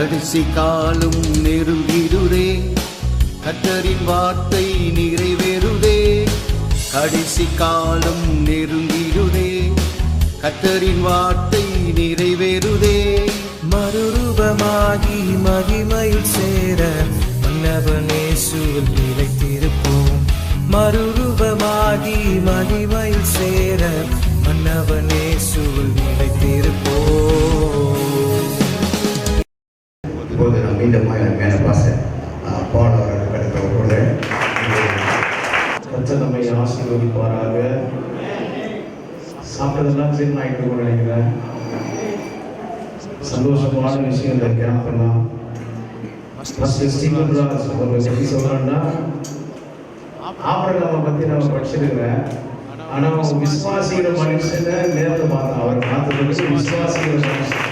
கடைசி காலம் நெருங்கிடுதே, கர்த்தரின் வார்த்தை நிறைவேறுதே. கடைசி காலம் நெருங்கிடுதே, கர்த்தரின் வார்த்தை நிறைவேறுதே. மறுரூபமாகி மகிமையில் சேர மன்னவன் இயேசுவில் நிலைத்திருப்போம். மறுரூபமாகி மகிமையில் சேர மன்னவன் இயேசுவில் நிலைத்திருப்போம். இப்போது நான் மீண்டும் மேலே பாச பால் அவர்கள் கிடைக்கிறவர்களோடு கர்த்தர் நம்மை ஆசீர்வதிப்பாராக. சாப்பிட்டதெல்லாம் சீர்மாயிட்டு நினைக்கிறேன். சந்தோஷமான விஷயம் இந்த கேம்ப் எல்லாம் எப்படி சொல்றேன்னா, ஆபிரகாமை பத்தி நம்ம படிச்சிருக்கிறேன். ஆனா விசுவாசிக்கிற மனுஷனை நேரத்தை பார்த்தேன். அவர் பார்த்தது விசுவாசிக்கிற மனுஷன்.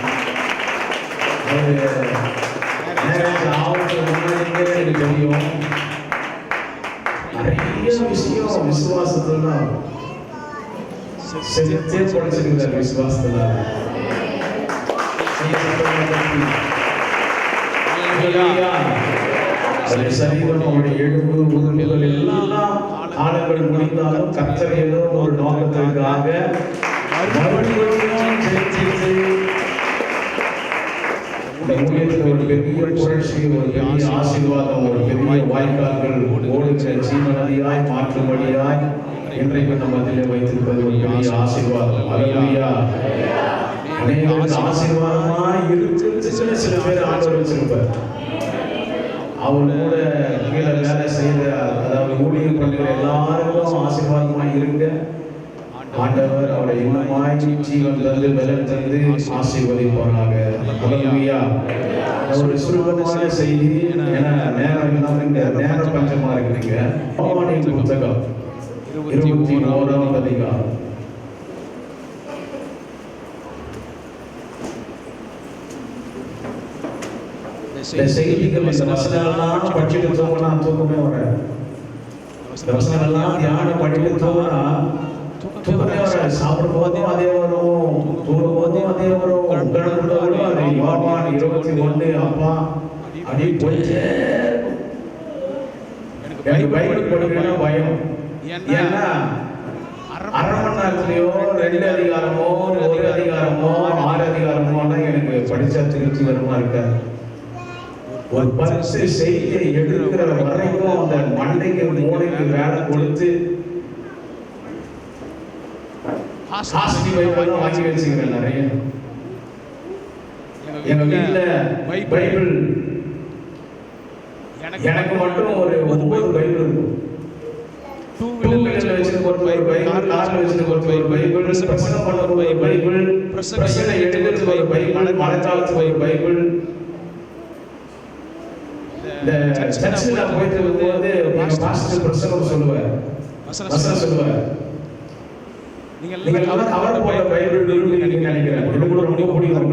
எனக்கு தெரியும் நிறைய விஷயம் விசுவாசத்துல செஞ்சே படிச்சிருக்கிறார். விசுவாசத்துல சரீரம், அவருடைய எலும்பு, உதவிகள் எல்லாம் காலங்கள் முடிந்தாலும் கர்த்தர் ஏதோ ஒரு நோக்கத்திற்காக ஒரு பெரிய புரட்சி, ஒரு பெரிய ஆசீர்வாதம், ஒரு பெரிய வாய்க்கால்கள் ஓடுகிற ஜீவநதியாய் மாற்றும்படியாய் இன்றைக்கு நம்ம அதிலே வைத்திருப்பது ஒரு பெரிய ஆசீர்வாதம். அல்லேலூயா. அநேகருக்கு ஆசீர்வாதமா இருக்கு. சில பேர் ஆண்டவர் வச்சிருப்பார். அவர் கூட கீழே வேலை செய்த, அதாவது ஊழியர் பண்ணுற எல்லாருக்கும் ஆசீர்வாதமா இருங்க. ஆண்டவர் அவரை இன்னமாய் ஜீவன் தந்து பலன் தந்து ஆசீர்வதிப்பாராக. அல்லேலூயா. ஒரு சுருக்கமான செய்தி, ஏன்னா நேரம் இல்லாம நேரம் பஞ்சமா இருக்குங்க. யோவானின் புத்தகம் 21ஆம் அதிகாரம். இந்த செய்திகள் வசனங்கள்லாம் படிச்சுட்டு தூங்கினா தூக்கமே வராது. வசனங்கள்லாம் தியானம் படிச்சுட்டு தூங்கினா தூக்கமே வராது. சாப்பிடும் போதும் அதே வரும், தூங்கும் போதும் அதே வரும். அது யோவான் 21 அப்பா அப்படி போயிட்டே எனக்கு பைபிள் படிக்கணும்னா பயம். ஏன்னா அரை மணி நேரத்துலயோ 2 அதிகாரமோ 1 அதிகாரமோ 6 அதிகாரமோ எனக்கு படிச்சா திருப்தி வருமா இருக்காது. ஒரு 10 செய்தியை எடுக்கிற வரைக்கும் அந்த மண்டைக்கு மூளைக்கு வேலை கொடுத்து ஹாஸ்டி பைபிள் வாங்கி வச்சுக்கிறேன் நிறைய. எங்க வீட்டுல பைபிள் எனக்கு மட்டும் ஒரு 9 பைபிள் இருக்கும். 2 வீலர்ல வச்சிருக்க ஒரு பைபிள், கார்ல வச்சிருக்க ஒரு பைபிள், பிரசங்கம் பண்ண ஒரு பைபிள், பிரசங்க எடுக்கிறதுக்கு ஒரு பைபிள், மழைக்காலத்துக்கு ஒரு பைபிள். இந்த சர்ச்சில் நான் போயிட்டு வரும்போது எங்க பாஸ்டர் பிரசங்கம் சொல்லுவார், வசனம் சொல்லுவார். நீங்கள் கவர் போட்ட பைபிள் நீங்க நினைக்கிறேன். எனக்கு கூட ரொம்ப பிடிக்கும்.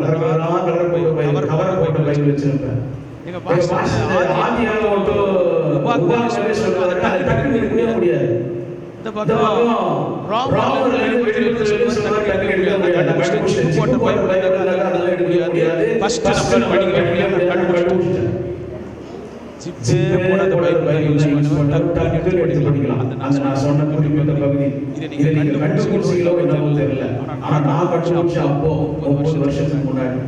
கவர் போட்ட பைபிள் வச்சிருப்பேன். எங்க பாஸ்டர் ஆதியாகமம் மட்டும் உபாகமமே சொல்லுவாரு. அது டக்குனு எடுக்க முடியாது. இந்த பக்கம் ராமர் லைன் போயிட்டு சொல்லுவாரு, டக்குனு எடுக்க முடியாது. பைபிள் போட்ட பைபிள் அதெல்லாம் எடுக்க முடியாது. ஃபர்ஸ்ட் நம்ம படிக்க வேண்டிய கண்டுபிடிச்சு ஜிப்பே போடாத பைபிள் யூஸ் பண்ணா டக்கு எடுத்து படிக்கலாம். அந்த நான் சொன்ன குறிப்பிட்ட பகுதி இதை நீங்க கண்டுபிடிச்சீங்களோ என்னவோ தெரியல. ஆனா நான் கண்டுபிடிச்ச அப்போ 30 வருஷத்துக்கு முன்னாடி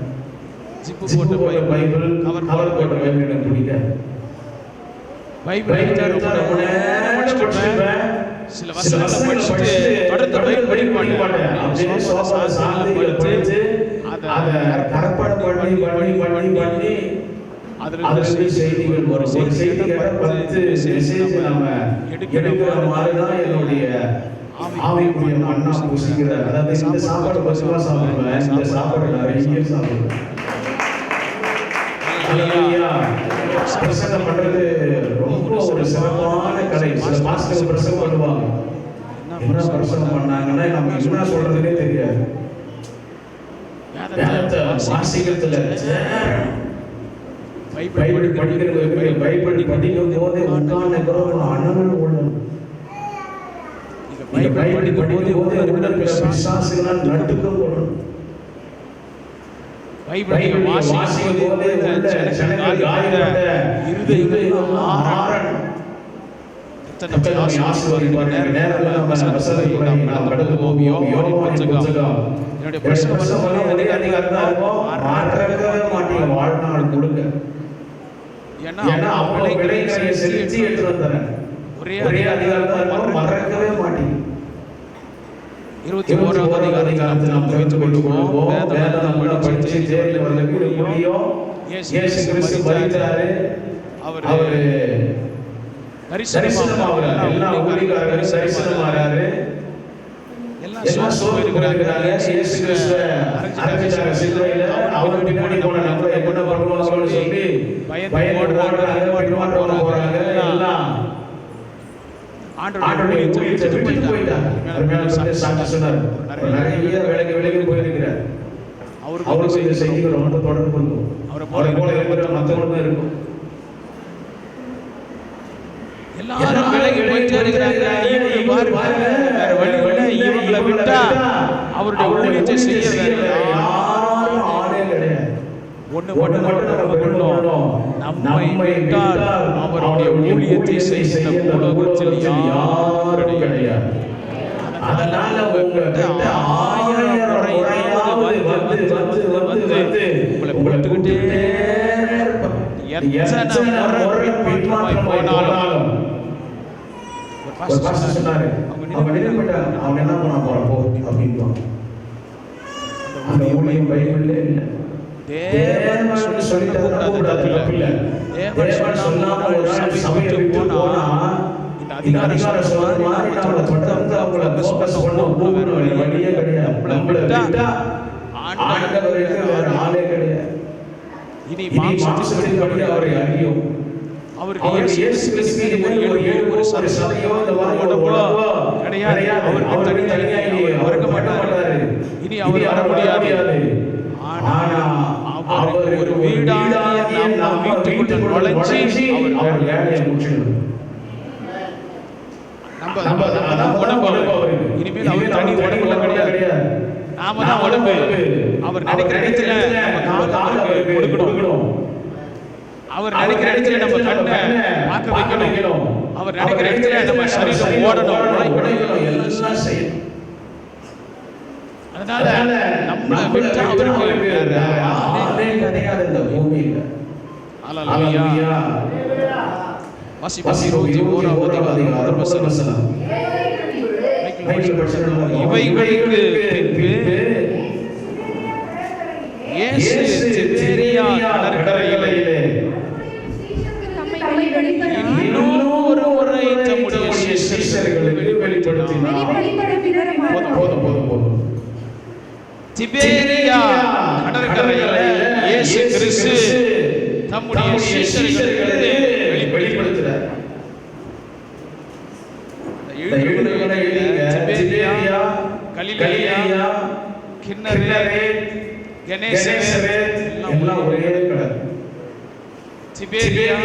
ஜிப்பு போட்ட பைபிள், கவர் போட்ட பைபிள் எனக்கு பிடிக்காது. பைபிள் ரொம்ப படிச்சிருப்பேன். சில வசனங்களை படிச்சுட்டு தொடர்ந்து பைபிள் படிக்க மாட்டேன். அப்படியே சோஃபா சாந்து படிச்சு அதை கரெக்ட் பண்ணி அதிலிருந்து செய்திகள் வரும். ஒரு செய்தி 10 மெசேஜ் நம்ம எடுக்கிற மாதிரி தான் என்னுடைய ஆவிக்குரிய மண்ணா புசிக்கிறார். அதாவது இந்த சாப்பாடு பசுவா சாப்பிடுவேன், இந்த சாப்பாடு நிறைய சாப்பிடுவேன். பிரசங்கம் பண்றது ரொம்ப ஒரு சிறப்பான கலை. சில பாஸ்டர் பிரசங்கம் பண்ணுவாங்க. என்ன பிரசங்கம் பண்ணாங்கன்னா நம்ம என்ன சொல்றதுன்னே தெரியாது. வாசிக்கிறதுல பைபிள் படிக்கிறது, பைபிள் படிக்கும் போது உட்கார்ந்து அண்ணன் உள்ளம் பைபிள் படிக்கும் போது பிசாசுகளால் நட்டுக்கம் கொள்ளணும். பைபிளை வாசிக்கும் போது ஜனங்கள் காயப்பட்ட இருதயங்கள் ஆறணும். கர்த்தர் நம்மை ஆசீர்வதிப்பார். நேரத்துல நம்ம வசனத்தை நாம் கடந்து போவோம். யோவானின் புத்தகம். என்னுடைய பிரசங்கம் வந்து அதிகாரமா இருக்கும். மாற்றவே மாட்டீங்க வாழ்நாள் முழுக்க. ஏன்னா அவங்க விளைநிலையை செலுத்தி எடுத்து வந்தாங்க. ஒரே அதிகாரமா இருக்கும். மறக்கவே மாட்டீங்க. 21வது அதிகாரத்தில் நாம் தெரிந்து கொள்வோம். வேதம் நம்ம படிச்சு தேர்ந்து வரக்கூடிய முடியும். இயேசு கிறிஸ்து மரித்தாரு. அவர் தரிசனமாகிறார். எல்லா ஊழியக்காரர்களும் தரிசனமாகிறாரு. எல்லாம் சோதிக்கிறாங்க. இயேசு கிறிஸ்து அரங்கிட்டாங்க சிலுவையில. அவர் பின்னாடி போன நம்ம என்ன பண்ணுவோம் சொல்லி பயந்து ஓடுறாங்க, போறாங்க. எல்லாம் ஆண்டவருடைய ஊழியத்தை விட்டுட்டு போயிட்டாங்க. சாட்சி சொன்னார். நிறைய விலகி போயிருக்கிறார். அவருக்கு இந்த செய்திகள் ரொம்ப தொடர்பு இருக்கும். அவரை போல இருக்கிற மற்றவங்களும் இருக்கும். எல்லாரும் விலகி போயிட்டே இருக்கிறாங்க. வேற வழி இல்லை. இவங்களை விட்டா அவருடைய ஊழியத்தை செய்ய யாரும் ஆளே கிடையாது. ஒண்ணு மட்டும் நம்ம கொள்ளணும். நம்மை விட்டால் அவருடைய ஊழியத்தை செய்ய உலகத்தில் யாரும் கிடையாது. அதனால உங்கள்கிட்ட 1000 முறையாவது வந்து உங்களை போட்டுக்கிட்டே எத்தனை முறை பின்மாற்றம் போனாலும் சொன்னாரு. அவங்க என்ன பண்ண போறப்போ அப்படின்னு அந்த ஊழியம் பைபிள்ல இல்லை. தேவன் சொல்லிட்டாரு. தேவன் சொல்லாம ஒரு நாள் சபையை விட்டு போனா இந்த அதிகாரம் சொல்ற மாதிரி நம்மளை தொடர்ந்து அவங்கள ஃபோக்கஸ் பண்ண வழியே கிடையாது. நம்மளை விட்டா ஆண்டவருக்கு வேற ஆளே கிடையாது. இனி மாம்சத்தின் படி அவரை அறியும். அவருக்கு இயேசு கிறிஸ்துவின் ஒரு சதையோ இந்த உடம்போ கிடையாது. அவர் தனித்தனியா வர்க்க மாட்டாரு. இனி அவர் வர முடியாது. ஆனா அவர் ஒரு வீடாகிய நாம் வீட்டுக்குள் நுழைஞ்சி அவர் வேலையை முடிச்சிடணும். நம்ம உடம்பு இனிமேல் அவர் தனி உடம்புல கிடையாது. நாம தான் உடம்பு. அவர் நினைக்கிற இடத்துல கொடுக்கணும். அவர் நினைக்கிற இடத்துல நம்ம கண்ணை பார்க்க வைக்கணும். அவர் நினைக்கிற இடத்துல நம்ம சரீரம் ஓடணும். எல்லாம் செய்யணும். அதனால நம்மளை விட்டு அவருக்கு கிடையாது இந்த பூமியில. ஹல்லேலூயா. வாசிப்போம் 21வது அதிகாரம் முதல் வசனம். இவைகளுக்கு பின்பு இயேசு திபேரியா கடற்கரையிலே இன்னொரு முறை தம்முடைய சீஷர்களுக்கு வெளிப்படுத்தினார். போதும். திபேரியா கடற்கரையிலே இயேசு கிறிஸ்து தம்முடைய சீஷர்களுக்கு வெளிப்படுத்தினார். திபேரியா, கலிலேயா, கின்னரேத், கெனேசரேத் எல்லாம் ஒரே கடல். திபேரியா,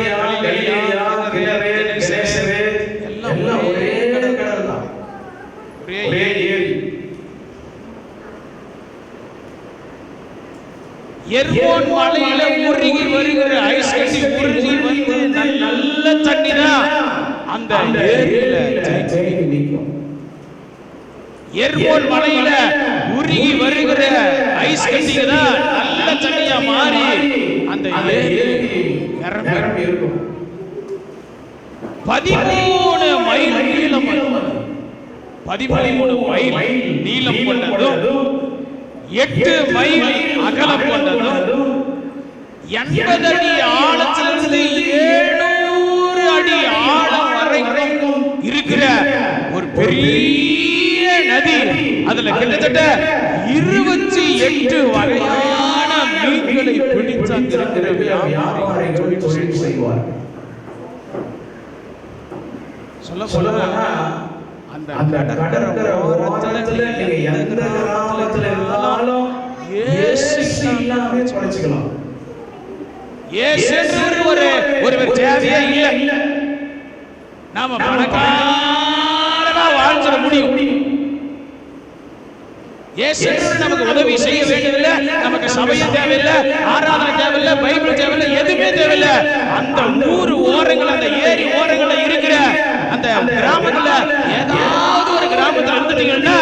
கலிலேயா, கின்னரேத், கெனேசரேத் எல்லாம் ஒரே கடல் தான். ஒரே ஏரி. எர்மோன் மலையில உருகி வருகிற ஐஸ் கட்டி உருகி வந்து நல்ல தண்ணி தான் அந்த ஏரியில ஜெயிச்சு நிற்கும். எர்மோன் மலையில உருகி வருகிற ஐஸ் கட்டிங்க தான் நல்ல தண்ணியா மாறி அந்த ஏரி நிரம்பி இருக்கும். 13 மைல் நீளம், 13 மைல் நீளம் கொண்டதும் 8 மைல் அகலம் கொண்டதும் 80 அடி ஆழத்திலிருந்து 700 அடி ஆழம் வரைக்கும் இருக்கிற ஒரு பெரிய நதி. அதுல கிட்டத்தட்ட 28 வகையான மீன்களை பிடித்து அங்கிருக்கிற வியாபாரிகள் தொழில் செய்வார். சொல்ல அந்த கடற்கரை ஓரத்துல நீங்க எந்த கிராமத்துல இருந்தாலும் இயேசு இல்லாம படிச்சுக்கலாம். இயேசு ஒரு தேவையே இல்ல. நாம பணக்காரனா வாழ்ந்துட முடியும். இயேசு நமக்கு உதவி செய்ய வேண்டியதில்லை. நமக்கு சபையும் தேவையில்லை, ஆராதனை தேவையில்லை, பைபிள் தேவையில்லை, எதுவுமே தேவையில்லை. அந்த ஊர் ஓரங்கள், அந்த ஏரி ஓரங்கள்ல இருக்கிற அந்த கிராமத்துல ஏதாவது ஒரு கிராமத்துல இருந்துட்டீங்கன்னா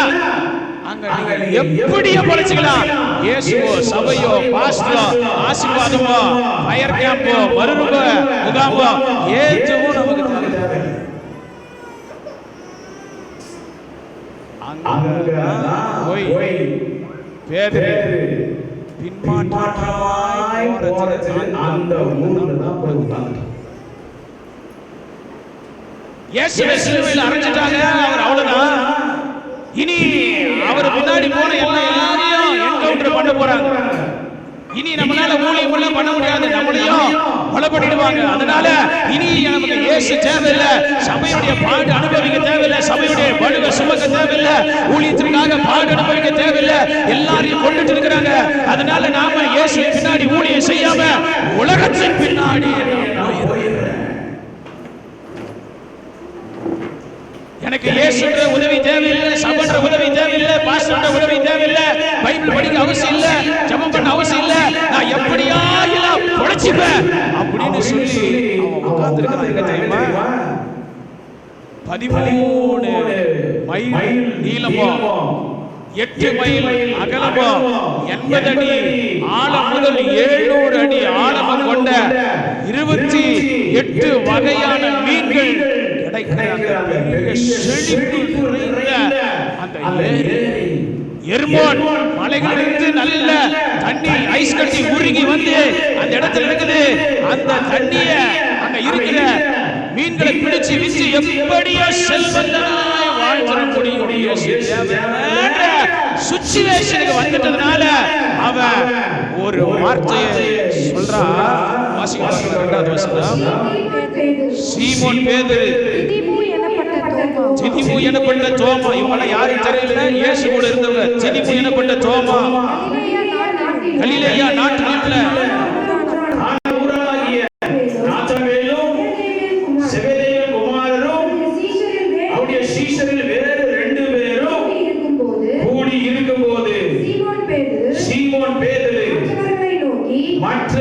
அங்க நீங்க எப்படியோ பொழைச்சுக்கலாம். இயேசுவோ, சபையோ, பாஸ்டரோ, ஆசீர்வாதமோ, ஃபயர் கேம்போ, மறுரூப முகாமோ ஏதுவும் நமக்கு தேவை. போய் பேதுரு பின்மாற்றமாய் போறதுக்கு அந்த ஊர்ல தான் போய் உட்கார்ந்துட்டான். இயேசுவை சிலுவையில் அறைஞ்சிட்டாங்க. அவர் அவ்வளவுதான். இனி அவர் பின்னாடி போன எல்லாரையும் என்கவுண்டர் பண்ண போறாங்க. இனி நம்மளால ஊழியம் எல்லாம் பண்ண முடியாது, நம்மளையும் கொலை பண்ணிடுவாங்க. அதனால இனி நமக்கு இயேசு தேவையில்லை, சபையுடைய பாடு அனுபவிக்க தேவையில்லை, சபையுடைய படுவை சுமக்க தேவையில்லை, ஊழியத்திற்காக பாடு அனுபவிக்க தேவையில்லை. எல்லாரையும் கொண்டுட்டு இருக்கிறாங்க. அதனால நாம இயேசு பின்னாடி ஊழியம் செய்யாம உலகத்தின் பின்னாடி எனக்கு இயேசுன்ற உதவி தேவையில்லை, சபைன்ற உதவி தேவையில்லை, பாஸ்டர்ன்ற உதவி தேவையில்லை, பைபிள் படிக்க அவசியம் இல்லை, ஜெபம் பண்ண அவசியம் இல்லை, நான் எப்படியா எல்லாம் பொழைச்சிப்பேன் அப்படின்னு சொல்லி அவன் உட்கார்ந்திருக்கான். எங்க தெரியுமா? 13 மைல் நீளமோ, 8 மைல் அகலமோ, 80 அடி ஆழம் முதல் 700 அடி ஆழம் கொண்ட 28 வகையான மீன்கள் எர்மோன் மலைகளிலிருந்து நல்ல தண்ணி ஐஸ் கட்டி உருகி வந்து அந்த இடத்துல இருக்குது. அந்த தண்ணிய அங்க இருக்கிற மீன்களை பிடிச்சு விச்சு எப்படியோ செல்வந்தனாய் வாழ்ந்துட முடியும் சுச்சுவேஷனுக்கு வந்துட்டதுனால அவன் ஒரு வார்த்தையை சொல்றான். வாசிக்க சீமோன் பேதுரு, திதிமு எனப்பட்ட தோமா, இவங்கள யாரும் தெரியல, இயேசு கூட இருந்தவங்க. திதிமு எனப்பட்ட தோமா கலிலேயா நாட்டில் உள்ள மற்ற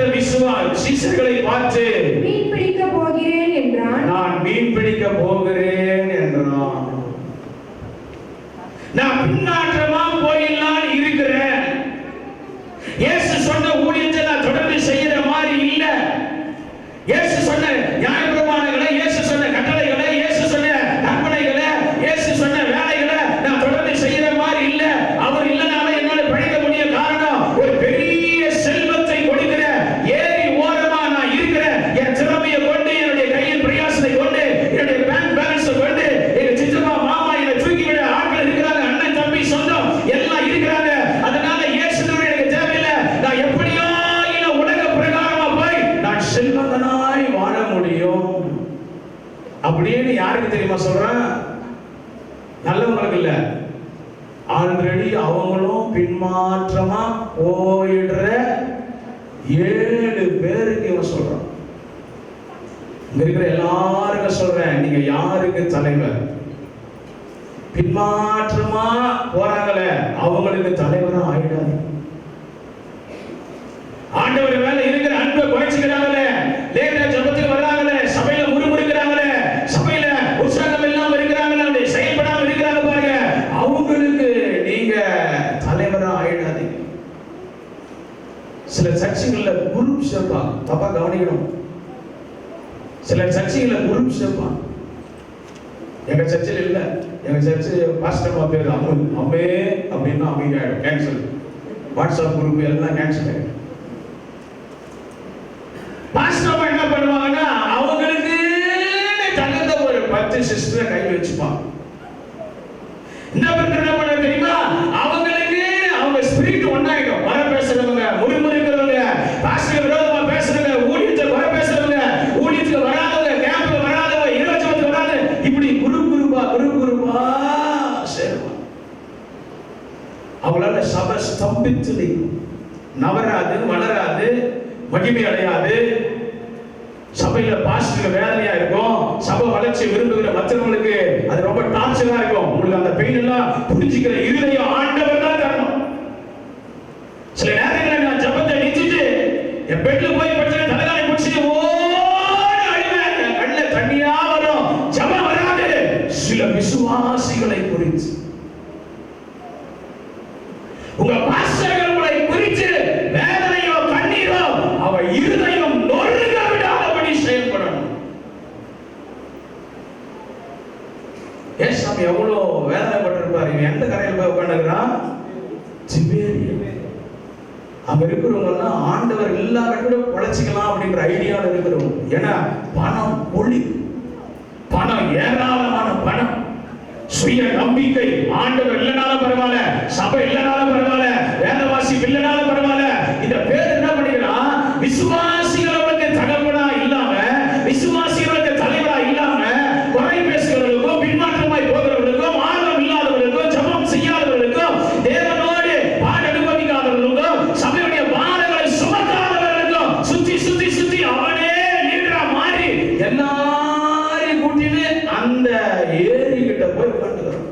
சீஷர்களை பார்த்து மீன் பிடிக்க போகிறேன் என்றான். நான் மீன் பிடிக்க போகிறேன் என்றான். நான் பின்னாற்றமா போயிடலாம் இருக்கிறேன். இயேசு சொன்ன ஊழியத்தை நான் தொடர்ந்து செய்யற மாதிரி இல்ல. இயேசு சொன்ன நியாயப்பிரமாணங்களை, இயேசு சொன்ன கட்டளைகளை, இயேசு சொன்ன கற்பனைகளை, இயேசு சொன்ன வேலைகளை நான் தொடர்ந்து செய்யற மாதிரி இல்ல. அவர் இல்லனால என்னால படிக்க முடிய காரணம் ஒரு பெரிய செல்வத்தை கொடுக்கிற ஏரி ஓரமா நான் இருக்கிறேன். என் திறமையை கொண்டு, என்னுடைய கையின் பிரயாசத்தை கொண்டு, என்னுடைய பேங்க் பேலன்ஸ் கொண்டு, எங்க சித்தப்பா மாமா என்னை தூக்கி விட ஆட்கள் இருக்கிறாங்க, அண்ணன் தம்பி சொந்தம் எல்லாம் இருக்கிறாங்க. அதனால இயேசு எனக்கு தேவையில்லை. நான் எப்படியோ இந்த உலக பிரகாரமா போய் நான் செல்வந்தனாய் வாழ முடியும் அப்படின்னு யாருக்கு தெரியுமா சொல்றேன்? நல்லவங்களுக்கு இல்ல, ஆல்ரெடி அவங்களும் பின்மாற்றமா போயிடுற 7 பேருக்கு இவன் சொல்றான். இங்க இருக்கிற எல்லாருக்கும் சொல்றேன், நீங்க யாருக்கு தலைவர்? பின்மாற்றமா போறாங்களே அவங்களுக்கு தலைவரா ஆயிடாது. ஆண்டவர் மேல இருக்கிற அன்பை குறைச்சுக்கிறாங்களே, லேட்டா ஜபத்துக்கு வர்றாங்களே, சபையில முறுமுறுக்கிறாங்களே, சபையில உற்சாகம் இல்லாம இருக்கிறாங்களே, செயல்படாம இருக்கிறாங்க பாருங்க, அவங்களுக்கு நீங்க தலைவரா ஆயிடாதீங்க. சில சர்ச்சைகள்ல குரூப் சேர்ப்பாங்க, தப்பா கவனிக்கணும். சில சர்ச்சைகள்ல குரூப் சேர்ப்பாங்க. எங்க சர்ச்சில் இல்ல, எங்க சர்ச்சு பாஸ்டர் பேர் அம்மே அப்படின்னா அமைதியாயிடும், கேன்சல். வாட்ஸ்அப் குரூப் எல்லாம் கேன்சல் ஆயிடும். பாஸ்டர் என்ன பண்ணுவாங்கன்னா அவங்களுக்கு தகுந்த ஒரு 10 சிஸ்டரை கை வச்சுப்பாங்க. என்ன பண்ண தெரியுமா? அவங்களுக்கு அவங்க ஸ்பிரிட் ஒன்னாயிடும். வர பேசுறவங்க, முறுமுறுக்கிறவங்க, பாஸ்டர் விரோதமா பேசுறவங்க, ஊழியத்தை வர பேசுறவங்க, ஊழியத்துக்கு வராதவங்க, கேம்ப்ல வராதவங்க, இருவச்சத்துக்கு வராத, இப்படி குரூப்பா சேருவாங்க. அவங்களால சபை ஸ்தம்பித்து நவராது, வளராது, மகிமை அடையாது. சபையில பாஸ்டருக்கு வேதனையா இருக்கும். சபை வளர்ச்சி விரும்புகிற மற்றவங்களுக்கு அது ரொம்ப டார்ச்சரா இருக்கும். உங்களுக்கு அந்த பெயின் எல்லாம் புரிஞ்சுக்கிற இருதயம் ஆண்டவர் தான் தரணும். சில விசுவாசிகளை குறித்து, உங்க பாஸ்டர்கள் உங்களை குறித்து வேதனையோ கண்ணீரோ அவ இருதயம் நொறுங்க விடாதபடி செயல்படணும். ஏசாமி எவ்வளவு வேதனைப்பட்டிருப்பாரு. இவன் எந்த கரையில் போய் உட்காந்துக்கிறான்? திபேரியா. அங்க இருக்கிறவங்க ஆண்டவர் எல்லாரும் உழைச்சிக்கலாம் அப்படின்ற ஐடியாவில் இருக்கிறவங்க. ஏன்னா பணம் ஒளி, பணம் ஏராளமான பணம், சுய நம்பிக்கை. ஆண்டவர் இல்லைனாலும் பரவாயில்ல, சபை இல்லைனாலும் பரவாயில்ல, வேதவாசி இல்லைனாலும் பரவாயில்ல. இந்த பேர் என்ன பண்ணிக்கலாம்? விசுவாசிகளுக்கு தகவலா இல்லாம, விசுவாசிகளுக்கு தலைவரா இல்லாம, குறை பேசுகிறவர்களுக்கும் பின்மாற்றமாய் போகிறவர்களுக்கும் ஆர்வம் இல்லாதவர்களுக்கும் ஜபம் செய்யாதவர்களுக்கும் தேவனோடு பாட அனுபவிக்காதவர்களுக்கும் சபையுடைய பாரங்களை சுமக்காதவர்களுக்கும் சுத்தி சுத்தி சுத்தி அவனே நீண்டா மாறி எல்லாரையும் கூட்டிட்டு அந்த ஏரி கிட்ட போய் உட்கார்ந்துக்கிறான்.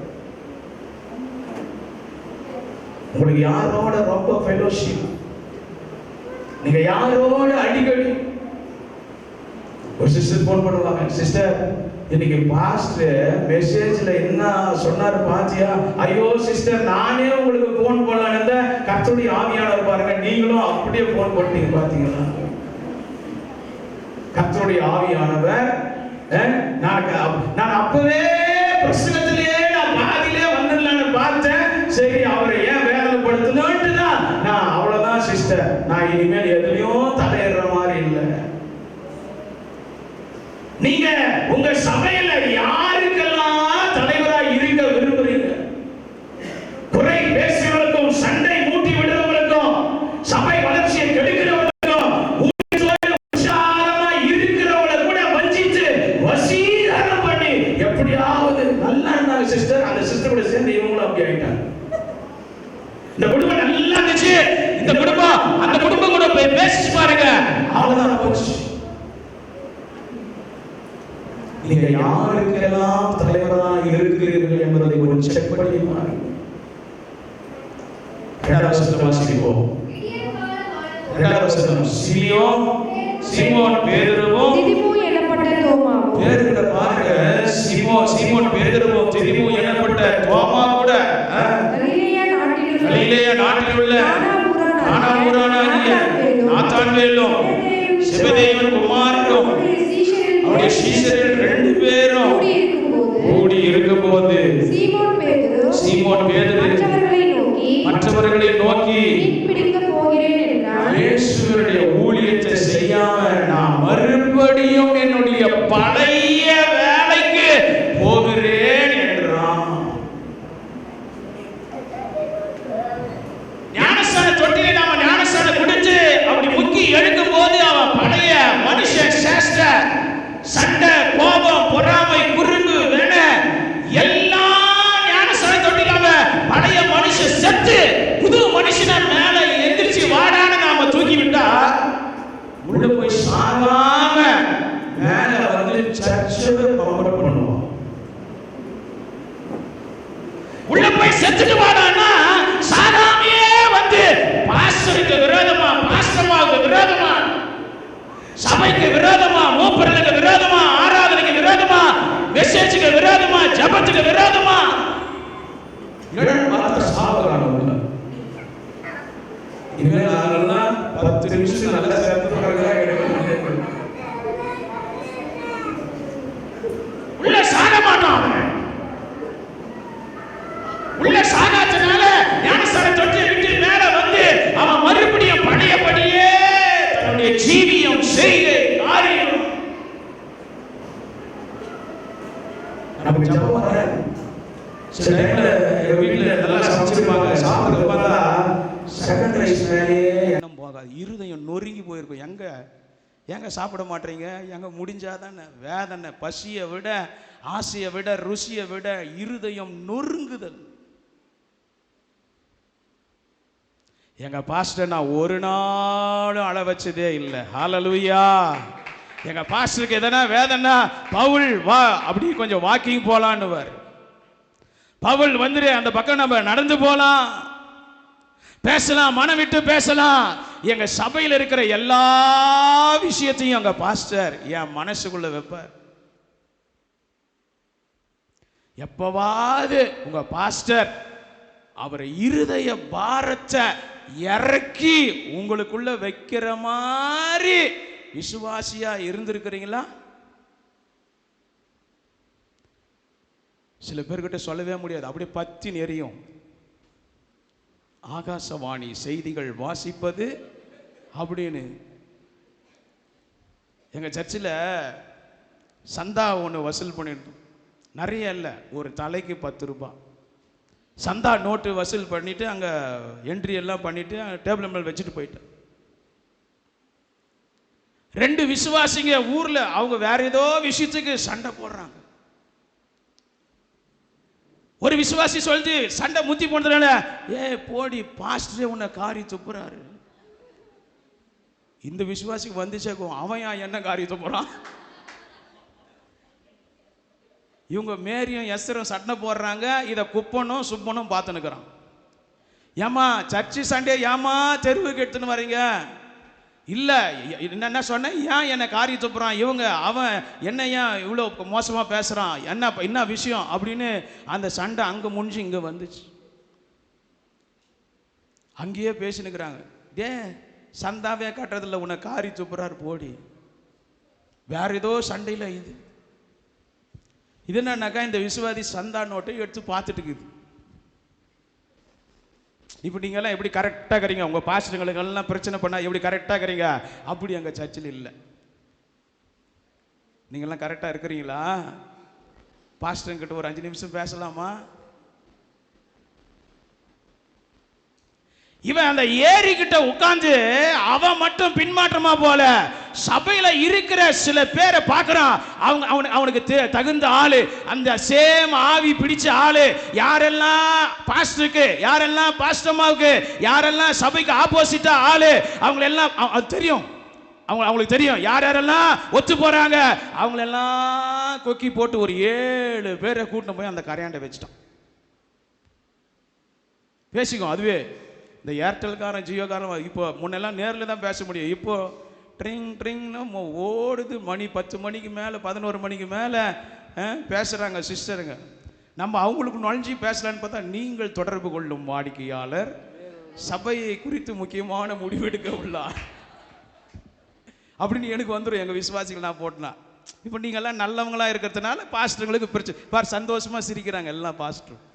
உங்களுக்கு யாரோட ரொம்ப ஃபெலோஷிப், நீங்க யாரோட அடிக்கடி ஒரு சிஸ்டர் போன் பண்ணுவாங்க, சிஸ்டர் இன்னைக்கு பாஸ்டர் மெசேஜ்ல என்ன சொன்னாரு பாத்தியா? ஐயோ சிஸ்டர், நானே உங்களுக்கு போன் பண்ணலான்னு கர்த்தருடைய ஆவியானவர் பாருங்க, நீங்களும் அப்படியே போன் பண்ணீங்க பாத்தீங்களா? கர்த்தருடைய ஆவியானவர் நான் அப்பவே பிரசங்கத்திலேயே நான் பாதியிலே வந்துடலான்னு பார்த்தேன். சரி, அவரை ஏன் வேதனைப்படுத்தணும்னு தான் நான் அவ்வளவுதான் சிஸ்டர், நான் இனிமேல் எதுலயும் தலையிடுற மாதிரி இல்லை. நீங்க உங்க சபையில யாருக்கெல்லாம் தலைவராக இருக்க விரும்புறீங்க? குறை பேசுகிறவர்களுக்கும், சண்டை மூட்டி விடுறவர்களுக்கும், சபை வளர்ச்சியை கெடுக்கிறவர்களுக்கும், உற்சாகமா இருக்கிறவங்களை கூட வஞ்சித்து வசீகரம் பண்ணி எப்படியாவது நல்லா இருந்தாங்க சிஸ்டர், அந்த சிஸ்டர் கூட சேர்ந்து இவங்களும் அப்படி ஆயிட்டாங்க. இந்த குடும்பம் நல்லா இருந்துச்சு, இந்த குடும்பம் அந்த குடும்பம் கூட போய் பேசி பாருங்க, அவ்வளவுதான் போச்சு. நீங்க யாருக்கெல்லாம் தலைவராக இருக்கிறீர்கள் என்பதை ஒரு செக் பண்ணி பாருங்க. இரண்டாவது வசனம் வாசிப்போம். இரண்டாவது வசனம், சீமோன் பேதுருவும் திதிமு எனப்பட்ட தோமாவும். பேருகிட்ட பாருங்க, சீமோன் பேதுருவும் திதிமு எனப்பட்ட தோமா கூட கலிலேயா நாட்டில் உள்ள கானாவூரானாகிய நாத்தான்வேலும் செபதேயுவின் குமாரனும் அவருடைய சீஷர்கள் 2 பேரும் கூடி இருக்கும்போது சீமோன் பேதுரு மற்றவர்களை நோக்கி இயேசுவுடைய ஊழியத்தை செய்யாம நான் மறுபடியும் என்னுடைய பழைய வேலைக்கு போகிறேன் என்றான். ஞானஸ்தான தொட்டிலே நாம ஞானஸ்தானம் குடிச்சு அப்படி முக்கி எடுக்கும் போது அவன் பழைய மனுஷன் சேஷ்ட சண்டை, கோபம், பொறாமை, குறும்பு வேண எல்லாம் ஞானஸ்தான தொட்டிலாம பழைய மனுஷன் செத்து புது மனுஷனா மேல எந்திரிச்சு வாடான்னு நாம தூக்கி விட்டா உள்ள போய் சாகாம மேல வந்து சர்ச்சோட கவர்ட் பண்ணுவோம். உள்ள போய் செத்துட்டு வாடான்னா சாகாமையே வந்து பாஸ்டருக்கு விரோதமா, பாஸ்டர்மாவுக்கு விரோதமா, சபைக்கு விரோதமா, மூப்பர்களுக்கு விரோதமா, ஆராதனைக்கு விரோதமா, மெசேஜுக்கு விரோதமா, ஜபத்துக்கு விரோதமா சாவுறாங்க. இனிமேல் நாங்கள்லாம் 10 நிமிஷம் நல்லா சேர்த்து உள்ள சாக மாட்டான். உள்ள சாகாதனால ஞானஸ்தான தொட்டியை விட்டு மேல வந்து அவன் மறுபடியும் பழையபடியே தன்னுடைய ஜீவியம் செய்கை காரியம் நமக்கு ஜபம் வராது. சில டைம்ல எங்க வீட்டுல நல்லா சமைச்சிருப்பாங்க, சாப்பிட்டு பார்த்தா செகண்ட் ரைஸ் மேலேயே எண்ணம் போகாது, இருதயம் நொறுங்கி போயிருக்கும். எங்க சாப்பிட மாட்டீங்க? எங்க முடிஞ்சாதானே வேதனை, பசியை விட, ஆசையை விட, ருசியை விட இருதயம் நொறுங்குதல். எங்க பாஸ்டர் நான் ஒரு நாளும் அழ வச்சதே இல்லை. ஹல்லேலூயா. எங்க பாஸ்டருக்கு எதனா வேதனா, பவுல் வா அப்படி கொஞ்சம் வாக்கிங் போலான்னுவார். பவுல் வந்துரு அந்த பக்கம் நம்ம நடந்து போலாம், பேசலாம், மனம் விட்டு பேசலாம். எங்க சபையில் இருக்கிற எல்லா விஷயத்தையும் எங்க பாஸ்டர் என் மனசுக்குள்ள வைப்பார். எப்பவாவது உங்க பாஸ்டர் அவரை இருதய பாரத்தை இறக்கி உங்களுக்குள்ள வைக்கிற மாதிரி விசுவாசியா இருந்திருக்கிறீங்களா? சில பேர்கிட்ட சொல்லவே முடியாது, அப்படியே பத்தி நெறியும். ஆகாசவாணி செய்திகள் வாசிப்பது அப்படின்னு. எங்க சர்ச்சில் சந்தா ஒன்று வசூல் பண்ணியிருந்தோம். நிறைய இல்லை, ஒரு தலைக்கு 10 ரூபாய் சந்தா நோட்டு வசூல் பண்ணிட்டு அங்கே என்ட்ரி எல்லாம் பண்ணிட்டு டேபிள் மேல் வச்சுட்டு போயிட்டேன். 2 விசுவாசிங்க ஊர்ல அவங்க வேற ஏதோ விஷயத்துக்கு சண்டை போடுறாங்க. ஒரு விசுவாசி சொல்லுது, சண்டை முத்தி போனதுனால, போடி பாஸ்டரே உன்னை காரி துப்புறாரு. இந்த விசுவாசிக்கு வந்துச்சேக்கும், அவன் என்ன காரி துப்புறான்? இவங்க மேரியும் எஸ்தரும் சண்டை போடுறாங்க. இதை குப்பனும் சுப்பனும் பார்த்துனுக்குறான். ஏமா சர்ச்சு சண்டே ஏமா தெருவுக்கு எடுத்துன்னு வரீங்க? இல்லை என்ன சொன்னேன், ஏன் என்னை காரி துப்புறான் இவங்க, அவன் என்ன ஏன் இவ்வளோ மோசமாக பேசுகிறான், என்ன விஷயம் அப்படின்னு அந்த சண்டை அங்கே முடிஞ்சு இங்கே வந்துச்சு. அங்கேயே பேசினுக்கிறாங்க. சந்தாவே கட்டுறதில்ல, உன்னை காரி துப்புறாரு போடி. வேற ஏதோ சண்டையில் இது என்னன்னாக்கா, இந்த விசுவாதி சந்தா நோட்டை எடுத்து பார்த்துட்டு இருக்குது. இப்போ நீங்கள்லாம் எப்படி கரெக்டாக இருக்கிறீங்க? உங்கள் பாஸ்டருங்களுக்கெல்லாம் பிரச்சனை பண்ணால் எப்படி கரெக்டாக இருக்கிறீங்க? அப்படி எங்கள் சர்ச்சில் இல்லை. நீங்கள்லாம் கரெக்டாக இருக்கிறீங்களா? பாஸ்டருங்கிட்ட ஒரு 5 நிமிஷம் பேசலாமா? இவன் அந்த ஏரிக்கிட்ட உட்கார்ந்து அவன் மட்டும் பின்மாற்றமா போல சபையில இருக்கிற சில பேரை பார்க்கறான். அவனுக்கு தகுந்த ஆளு, அந்த சேம் ஆவி பிடிச்ச ஆளு, யாரெல்லாம் பாஸ்டருக்கு, யாரெல்லாம் பாஸ்டர்மாவுக்கு, யாரெல்லாம் சபைக்கு ஆப்போசிட்டா ஆளு, அவங்களெல்லாம் அது தெரியும். அவங்களுக்கு தெரியும் யார் யாரெல்லாம் ஒத்து போறாங்க. அவங்களெல்லாம் கொக்கி போட்டு ஒரு 7 பேரை கூட்டிட்டு போய் அந்த கரையாண்டை வச்சுட்டான். பேசிக்கோ. அதுவே இந்த ஏர்டெல்காரன் ஜியோகாரன் இப்போ முன்னெல்லாம் நேரில் தான் பேச முடியும். இப்போ ட்ரிங் ட்ரிங்னு ஓடுது. மணி 10 மணிக்கு மேலே 11 மணிக்கு மேலே பேசுகிறாங்க சிஸ்டருங்க. நம்ம அவங்களுக்கு நுழைஞ்சி பேசலான்னு பார்த்தா, நீங்கள் தொடர்பு கொள்ளும் வாடிக்கையாளர் சபையை குறித்து முக்கியமான முடிவெடுக்க உள்ளார் அப்படின்னு எனக்கு வந்துடும். எங்கள் விசுவாசிகள் நான் போட்டேன்னா, இப்போ நீங்கள்லாம் நல்லவங்களா இருக்கிறதுனால பாஸ்டருங்களுக்கு பிரச்சனை பார், சந்தோஷமாக சிரிக்கிறாங்க எல்லாம் பாஸ்டரும்.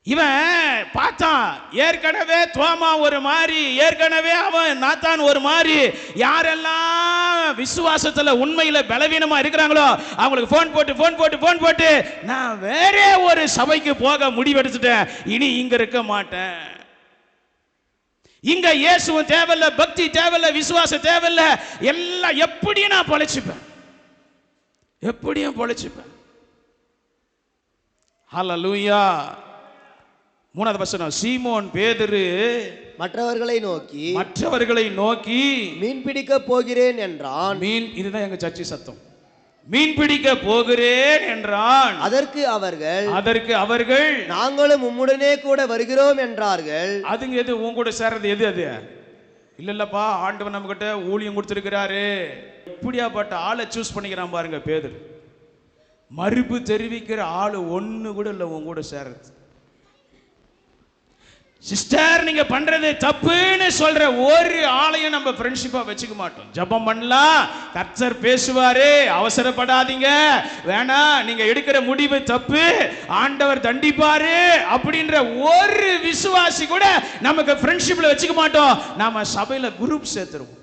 இவன் பார்த்தான், ஏற்கனவே தோமா ஒரு மாதிரி, ஏற்கனவே அவன் நாத்தான் ஒரு மாதிரி. யாரெல்லாம் விசுவாசத்துல உண்மையில பலவீனமா இருக்கிறாங்களோ அவங்களுக்கு போன் போட்டு நான் வேற ஒரு சபைக்கு போக முடிவெடுத்துட்டேன், இனி இங்க இருக்க மாட்டேன். இங்க இயேசுவும் தேவையில்ல, பக்தி தேவையில்ல, விசுவாசம் தேவையில்ல, எல்லாம் எப்படியும் நான் பொழைச்சுப்பேன், எப்படியும் பொழைச்சுப்பேன். ஹல்லேலூயா. 3வது வசனம், சீமோன் பேதுரு மற்றவர்களை நோக்கி மீன் பிடிக்க போகிறேன் என்றான். இதுதான் எங்க சர்ச்சை சத்தம். மீன் பிடிக்க போகிறேன் என்றான். அதற்கு அவர்கள் நாங்களும் உம்முடனே கூட வருகிறோம் என்றார்கள். அதுங்க எது உன் கூட சேர்றது? எது அது? இல்லப்பா, ஆண்டவன் நம்ம கிட்ட ஊழியம் கொடுத்திருக்கிறாரு. இப்படியாப்பட்ட ஆளை சூஸ் பண்ணிக்கிறான் பாருங்க பேதுரு. மறுப்பு தெரிவிக்கிற ஆளு ஒண்ணு கூட இல்லை உன் கூட சேர்றது. சிஸ்டர் நீங்க பண்றது தப்புன்னு சொல்ற ஒரு ஆளையும் நம்ம ஃப்ரெண்ட்ஷிப்பா வச்சுக்க மாட்டோம். ஜெபம் பண்ணலாம், கர்த்தர் பேசுவாரு, அவசரப்படாதீங்க, வேணாம், நீங்க எடுக்கிற முடிவு தப்பு, ஆண்டவர் தண்டிப்பாரு அப்படின்ற ஒரு விசுவாசி கூட நமக்கு ஃப்ரெண்ட்ஷிப்ல வச்சுக்க மாட்டோம். நாம சபையில குரூப் சேர்த்துருவோம்.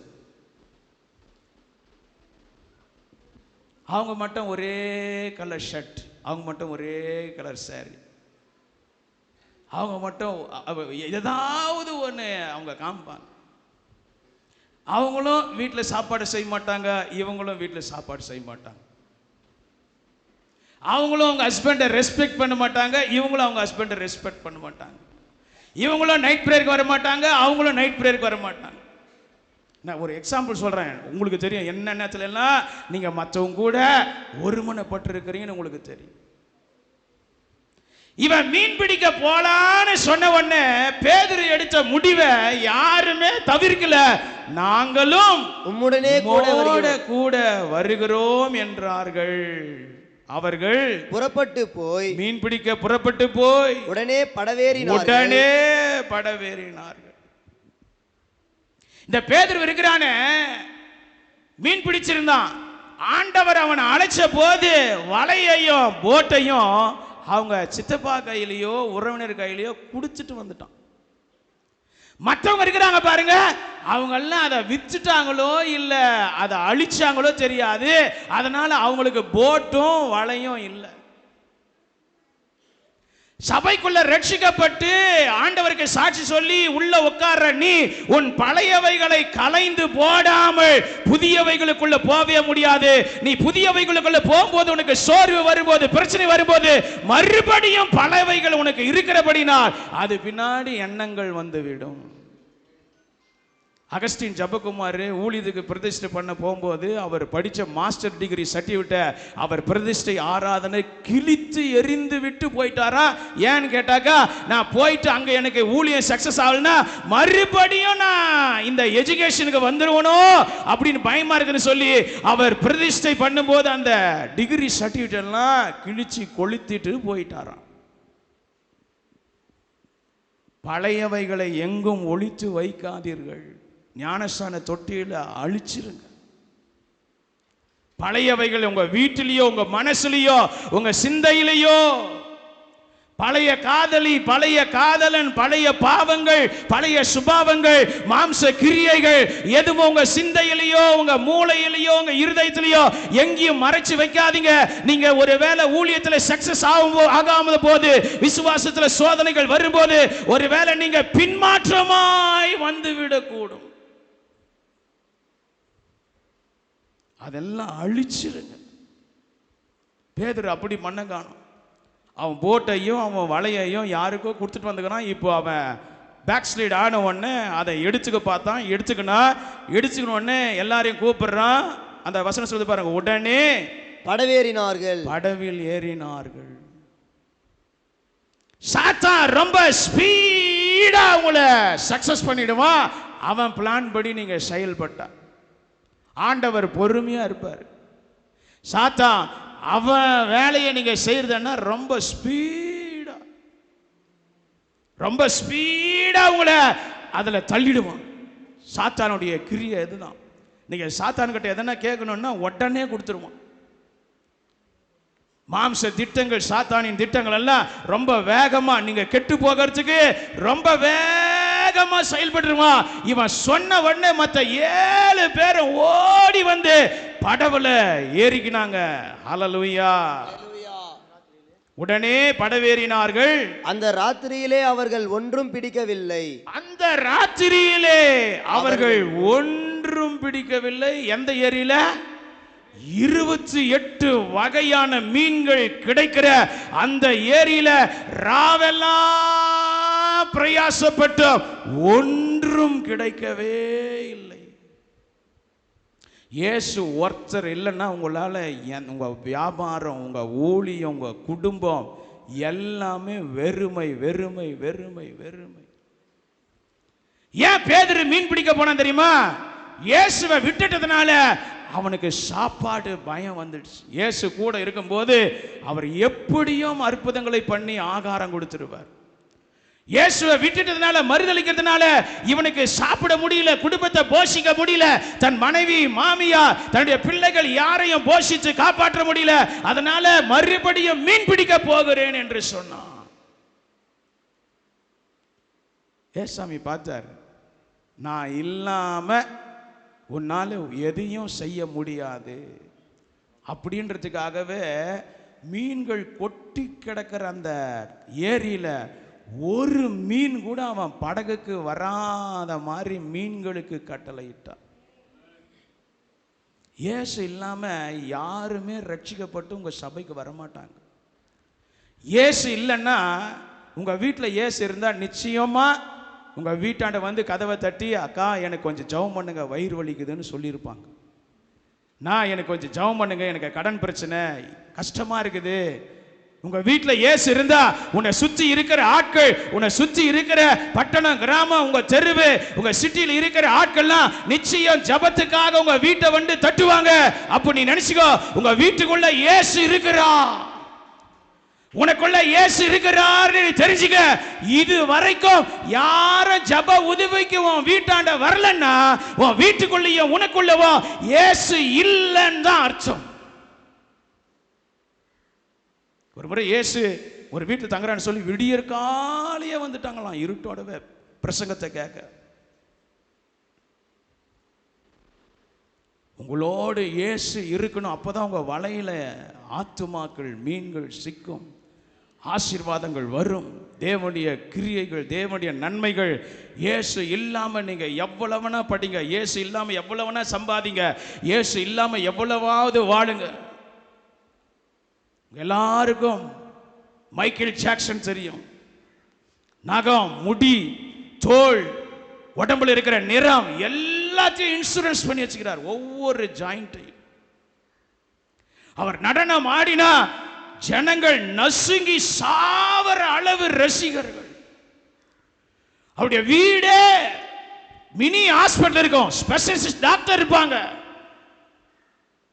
அவங்க மட்டும் ஒரே கலர் ஷர்ட், அவங்க மட்டும் ஒரே கலர் சாரி, அவங்க மட்டும் ஏதாவது ஒன்று அவங்க காமிப்பாங்க. அவங்களும் வீட்டில் சாப்பாடு செய்ய மாட்டாங்க, இவங்களும் வீட்டில் சாப்பாடு செய்ய மாட்டாங்க. அவங்களும் அவங்க ஹஸ்பண்டை ரெஸ்பெக்ட் பண்ண மாட்டாங்க, இவங்களும் அவங்க ஹஸ்பண்டை ரெஸ்பெக்ட் பண்ண மாட்டாங்க. இவங்களும் நைட் பிரேயருக்கு வர மாட்டாங்க, அவங்களும் நைட் பிரேயருக்கு வர மாட்டாங்க. நான் ஒரு எக்ஸாம்பிள் சொல்கிறேன், உங்களுக்கு தெரியும் என்ன நேரத்துல எல்லாம் நீங்கள் மற்றவங்க கூட ஒருமனப்பட்டு இருக்கிறீங்கன்னு உங்களுக்கு தெரியும். இவன் மீன் பிடிக்க போலான்னு சொன்ன உடனே பேதுரு எடுத்த முடிவை யாருமே தவிர்க்கல. நாங்களும் உம்முடனே கூட வருகிறோம் என்றார்கள். அவர்கள் புறப்பட்டு போய் மீன் பிடிக்க புறப்பட்டு போய் உடனே படவேறினார்கள். இந்த பேதுரு இருக்கிறானே மீன் பிடிச்சிருந்தான். ஆண்டவர் அவனை அழைச்ச போது வலையையும் போட்டையும் அவங்க சித்தப்பா கையிலையோ உறவினர் கையிலையோ குடிச்சிட்டு வந்துட்டான். மற்றவங்க இருக்கிறாங்க பாருங்க, அவங்க எல்லாம் அதை வித்துட்டாங்களோ இல்ல அதை அழிச்சாங்களோ தெரியாது. அதனால அவங்களுக்கு போட்டும் வலையும் இல்லை. சபைக்குள்ள ரட்சிக்கப்பட்டு ஆண்டவருக்கு சாட்சி சொல்லி உள்ள உட்கார்ற நீ உன் பழையவைகளை கலைந்து போடாமல் புதியவைகளுக்குள்ள போகவே முடியாது. நீ புதியவைகளுக்குள்ள போகும்போது உனக்கு சோர்வு வரும்போது, பிரச்சனை வரும்போது மறுபடியும் பழையவைகள் உனக்கு இருக்கிறபடினால் அது பின்னாடி எண்ணங்கள் வந்துவிடும். அகஸ்டின் ஜபகுமார் ஊழியத்துக்கு பிரதிஷ்டை பண்ண போகும்போது அவர் படித்த மாஸ்டர் டிகிரி சர்டிஃபிகேட்டை அவர் பிரதிஷ்டை ஆராதனை கிழித்து எரிந்து விட்டு போயிட்டாரா. ஏன்னு கேட்டாக்கா, நான் போயிட்டு அங்கே எனக்கு ஊழியம் சக்சஸ் ஆகலன்னா மறுபடியும் நான் இந்த எஜுகேஷனுக்கு வந்துடுவனோ அப்படின்னு பயமா இருக்குன்னு சொல்லி அவர் பிரதிஷ்டை பண்ணும்போது அந்த டிகிரி சர்டிஃபிகேட் எல்லாம் கிழிச்சு கொளுத்திட்டு போயிட்டாராம். பழையவைகளை எங்கும் ஒளித்து வைக்காதீர்கள். ஞானஸ்தான தொட்டியில அழிச்சிருங்க. பழையவைகள் உங்க வீட்டிலேயோ உங்க மனசுலயோ உங்க சிந்தையிலேயோ பழைய காதலி, பழைய காதலன், பழைய பாவங்கள், பழைய சுபாவங்கள், மாம்ச கிரியைகள் எதுவும் உங்க சிந்தையிலேயோ உங்க மூளையிலேயோ உங்க இருதயத்திலேயோ எங்கேயும் மறைச்சு வைக்காதீங்க. நீங்க ஒருவேளை ஊழியத்துல சக்சஸ் ஆகாம போது, விசுவாசத்துல சோதனைகள் வரும்போது ஒருவேளை நீங்க பின்மாற்றமாய் வந்து விடக்கூடும். அதெல்லாம் அழிச்சிருங்க. பேதுரு அப்படி மண்ண காணும். அவன் போட்டையும் அவன் வலையையும் யாருக்கோ கொடுத்துட்டு வந்துக்கிறான். இப்போ அவன் பேக் ஸ்லைட் ஆன உடனே அதை எடுத்துக்க பார்த்தான். எடுத்துக்கணுன்னே எல்லாரையும் கூப்பிடுறான். அந்த வசனம் சொல்லி பாருங்க, உடனே படவேறினார்கள், படவில் ஏறினார்கள். சாத்தான் ரொம்ப ஸ்பீடா அவங்கள சக்சஸ் பண்ணிடுவான். அவன் பிளான் படி நீங்க செயல்பட்ட ஆண்டவர் பொறுமையா இருப்பார். சாத்தான் அவன் வேலையை நீங்க செய்யறதுன்னா ரொம்ப ஸ்பீடா உங்களை அதுல தள்ளிடுவான். சாத்தானுடைய கிரியை இதுதான். நீங்க சாத்தான் கிட்ட எதனா கேட்கணும்னா உடனே கொடுத்துருவான். மாம்ச திட்டங்கள், சாத்தானின் திட்டங்கள் எல்லாம் ரொம்ப வேகமா நீங்க கெட்டு போகிறதுக்கு ரொம்ப வேகமா செயல்பட்டுருவான். இவன் சொன்ன உடனே மற்ற 7 பேரும் ஓடி வந்து படவுல ஏறிக்கினாங்க. ஹல்லேலூயா. உடனே படவேறினார்கள். அந்த ராத்திரியிலே அவர்கள் ஒன்றும் பிடிக்கவில்லை. அந்த ராத்திரியிலே அவர்கள் ஒன்றும் பிடிக்கவில்லை. எந்த ஏரியில? 28 வகையான மீன்கள் கிடைக்கிற அந்த ஏரியில ராவெல்லாம் பிரயாசப்பட்டு ஒன்றும் கிடைக்கவே இல்லை. இயேசு ஒருத்தர் இல்லைன்னா உங்களால உங்க வியாபாரம், உங்க ஊழியம், உங்க குடும்பம் எல்லாமே வெறுமை வெறுமை வெறுமை வெறுமை. ஏன் பேதுரு மீன் பிடிக்க போனா தெரியுமா? இயேசுவை விட்டுட்டதுனால அவனுக்கு சாப்பாடு பயம் வந்துடுச்சு. இயேசு கூட இருக்கும்போது அவர் எப்படியும் அற்புதங்களை பண்ணி ஆகாரம் கொடுத்துருவார். இயேசுவை விட்டுட்டதுனால, மறுதளிக்கிறதுனால இவனுக்கு சாப்பிட முடியல, குடும்பத்தை போஷிக்க முடியல, தன் மனைவி, மாமியார், தன்னுடைய பிள்ளைகள் யாரையும் போஷித்து காப்பாற்ற முடியல. அதனால மறுபடியும் மீன் பிடிக்க போகிறேன் என்று சொன்னான். ஏசாமி பார்த்தார், நான் இல்லாம உன்னால எதையும் செய்ய முடியாது அப்படின்றதுக்காகவே மீன்கள் கொட்டி கிடக்கிற அந்த ஏரியில ஒரு மீன் கூட அவன் படகுக்கு வராத மாதிரி மீன்களுக்கு கட்டளையிட்டான். இயேசு இல்லாம யாருமே ரட்சிக்கப்பட்டு உங்க சபைக்கு வரமாட்டாங்க. இயேசு இல்லைன்னா உங்க வீட்டில் இயேசு இருந்தா நிச்சயமா உங்க வீட்டாண்ட வந்து கதவை தட்டி, அக்கா எனக்கு கொஞ்சம் ஜெபம் பண்ணுங்க, வயிறு வலிக்குதுன்னு சொல்லியிருப்பாங்க. நான் எனக்கு கொஞ்சம் ஜெபம் பண்ணுங்க, எனக்கு கடன் பிரச்சனை கஷ்டமா இருக்குது, உங்க வீட்டுல இயேசு இருந்தா உன்னை சுத்தி இருக்கிற ஆட்கள், உன்னை சுத்தி இருக்கிற பட்டணம், கிராமம், உங்க தெருவு, உங்க சிட்டியில் இருக்கிற ஆட்கள்லாம் நிச்சயம் ஜெபத்துக்காக உங்க வீட்டை வந்து தட்டுவாங்க. அப்ப நீ நினைச்சுக்கோ, உங்க வீட்டுக்குள்ள இயேசு இருக்கிறா, உனக்குள்ள இயேசு இருக்கிறார் தெரிஞ்சுக்க. இது வரைக்கும் யாரும் ஜெப உதவிக்கு உன் வீட்டாண்ட வரலன்னா உன் வீட்டுக்குள்ளேயும் உனக்குள்ளவோ இயேசு இல்லைன்னு தான் அர்த்தம். ஒரு முறை இயேசு ஒரு வீட்டில் தங்குறான்னு சொல்லி விடியற் காலையே வந்துட்டாங்களாம், இருட்டோடவே பிரசங்கத்தை கேட்க. உங்களோடு இயேசு இருக்கணும், அப்பதான் உங்க வலையில ஆத்துமாக்கள், மீன்கள் சிக்கும், ஆசீர்வாதங்கள் வரும், தேவனுடைய கிரியைகள், தேவனுடைய நன்மைகள். இயேசு இல்லாம நீங்க எவ்வளவுனா படிங்க, இயேசு இல்லாம எவ்வளவுனா சம்பாதிங்க, இயேசு இல்லாம எவ்வளவாவது வாழுங்க. எல்லாருக்கும் மைக்கேல் ஜாக்சன் தெரியும். நகம், முடி, தோல், உடம்புல இருக்கிற நிறம் எல்லாத்தையும் இன்சூரன்ஸ் பண்ணி வச்சுக்கிறார், ஒவ்வொரு ஜாயிண்டையும். அவர் நடனம் ஆடினா ஜனங்கள் நசுங்கி சாவர அளவு ரசிகர்கள். அவருடைய வீடே மினி ஹாஸ்பிட்டல் இருக்கும், ஸ்பெஷலிஸ்ட் டாக்டர் இருப்பாங்க,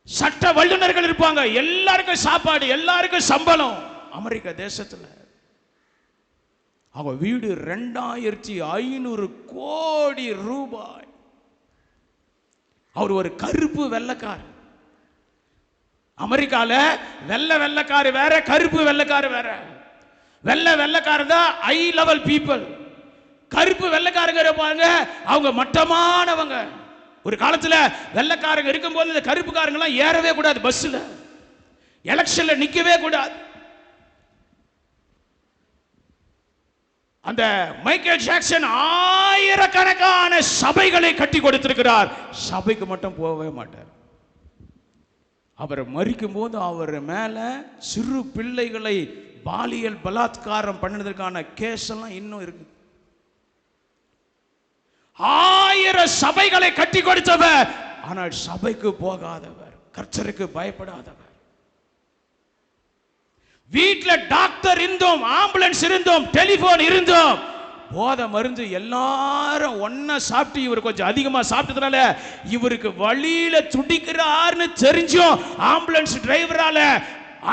சட்ட வல்லுநர்கள் இருப்பாங்க, எல்லாருக்கும் சாப்பாடு, எல்லாருக்கும் சம்பளம். அமெரிக்க தேசத்துல அவங்க வீடு 2500 கோடி ரூபாய். அவர் ஒரு கருப்பு வெள்ளைக்கார். அமெரிக்கால வெள்ளைக்காரு வேற, கருப்பு வெள்ளைக்காரு வேற. வெள்ளைக்காரர் தான் ஹை லெவல் பீப்புள். கருப்பு வெள்ளைக்காரங்க இருப்பாங்க, அவங்க மட்டமானவங்க. ஒரு காலத்துல வெள்ளைக்காரங்க இருக்கும்போது இந்த கருப்புக்காரங்க எல்லாம் ஏறவே கூடாது, பஸ்ல எலெக்ஷன்ல நிக்கவே கூடாது. அந்த மைக்கேல் ஜாக்சன் ஆயிரக்கணக்கான சபைகளை கட்டி கொடுத்திருக்கிறார், சபைக்கு மட்டும் போகவே மாட்டார். அவர் மரிக்கும் போது அவர் மேல சிறு பிள்ளைகளை பாலியல் பலாத்காரம் பண்ணதற்கான கேஸ் எல்லாம் இன்னும் இருக்கு. 1000 சபைகளை கட்டி கொடுத்தவர், ஆனால் சபைக்கு போகாதவர், கர்த்தருக்கு பயப்படாதவர். வீட்டுல டாக்டர் இருந்தோம், ஆம்புலன்ஸ் இருந்தோம், டெலிபோன் இருந்தோம், போதை மருந்து எல்லாரும் ஒன்னா சாப்பிட்டு இவர் கொஞ்சம் அதிகமா சாப்பிட்டதுனால இவருக்கு வழியில துடிக்கிறார்னு தெரிஞ்சும் ஆம்புலன்ஸ் டிரைவரால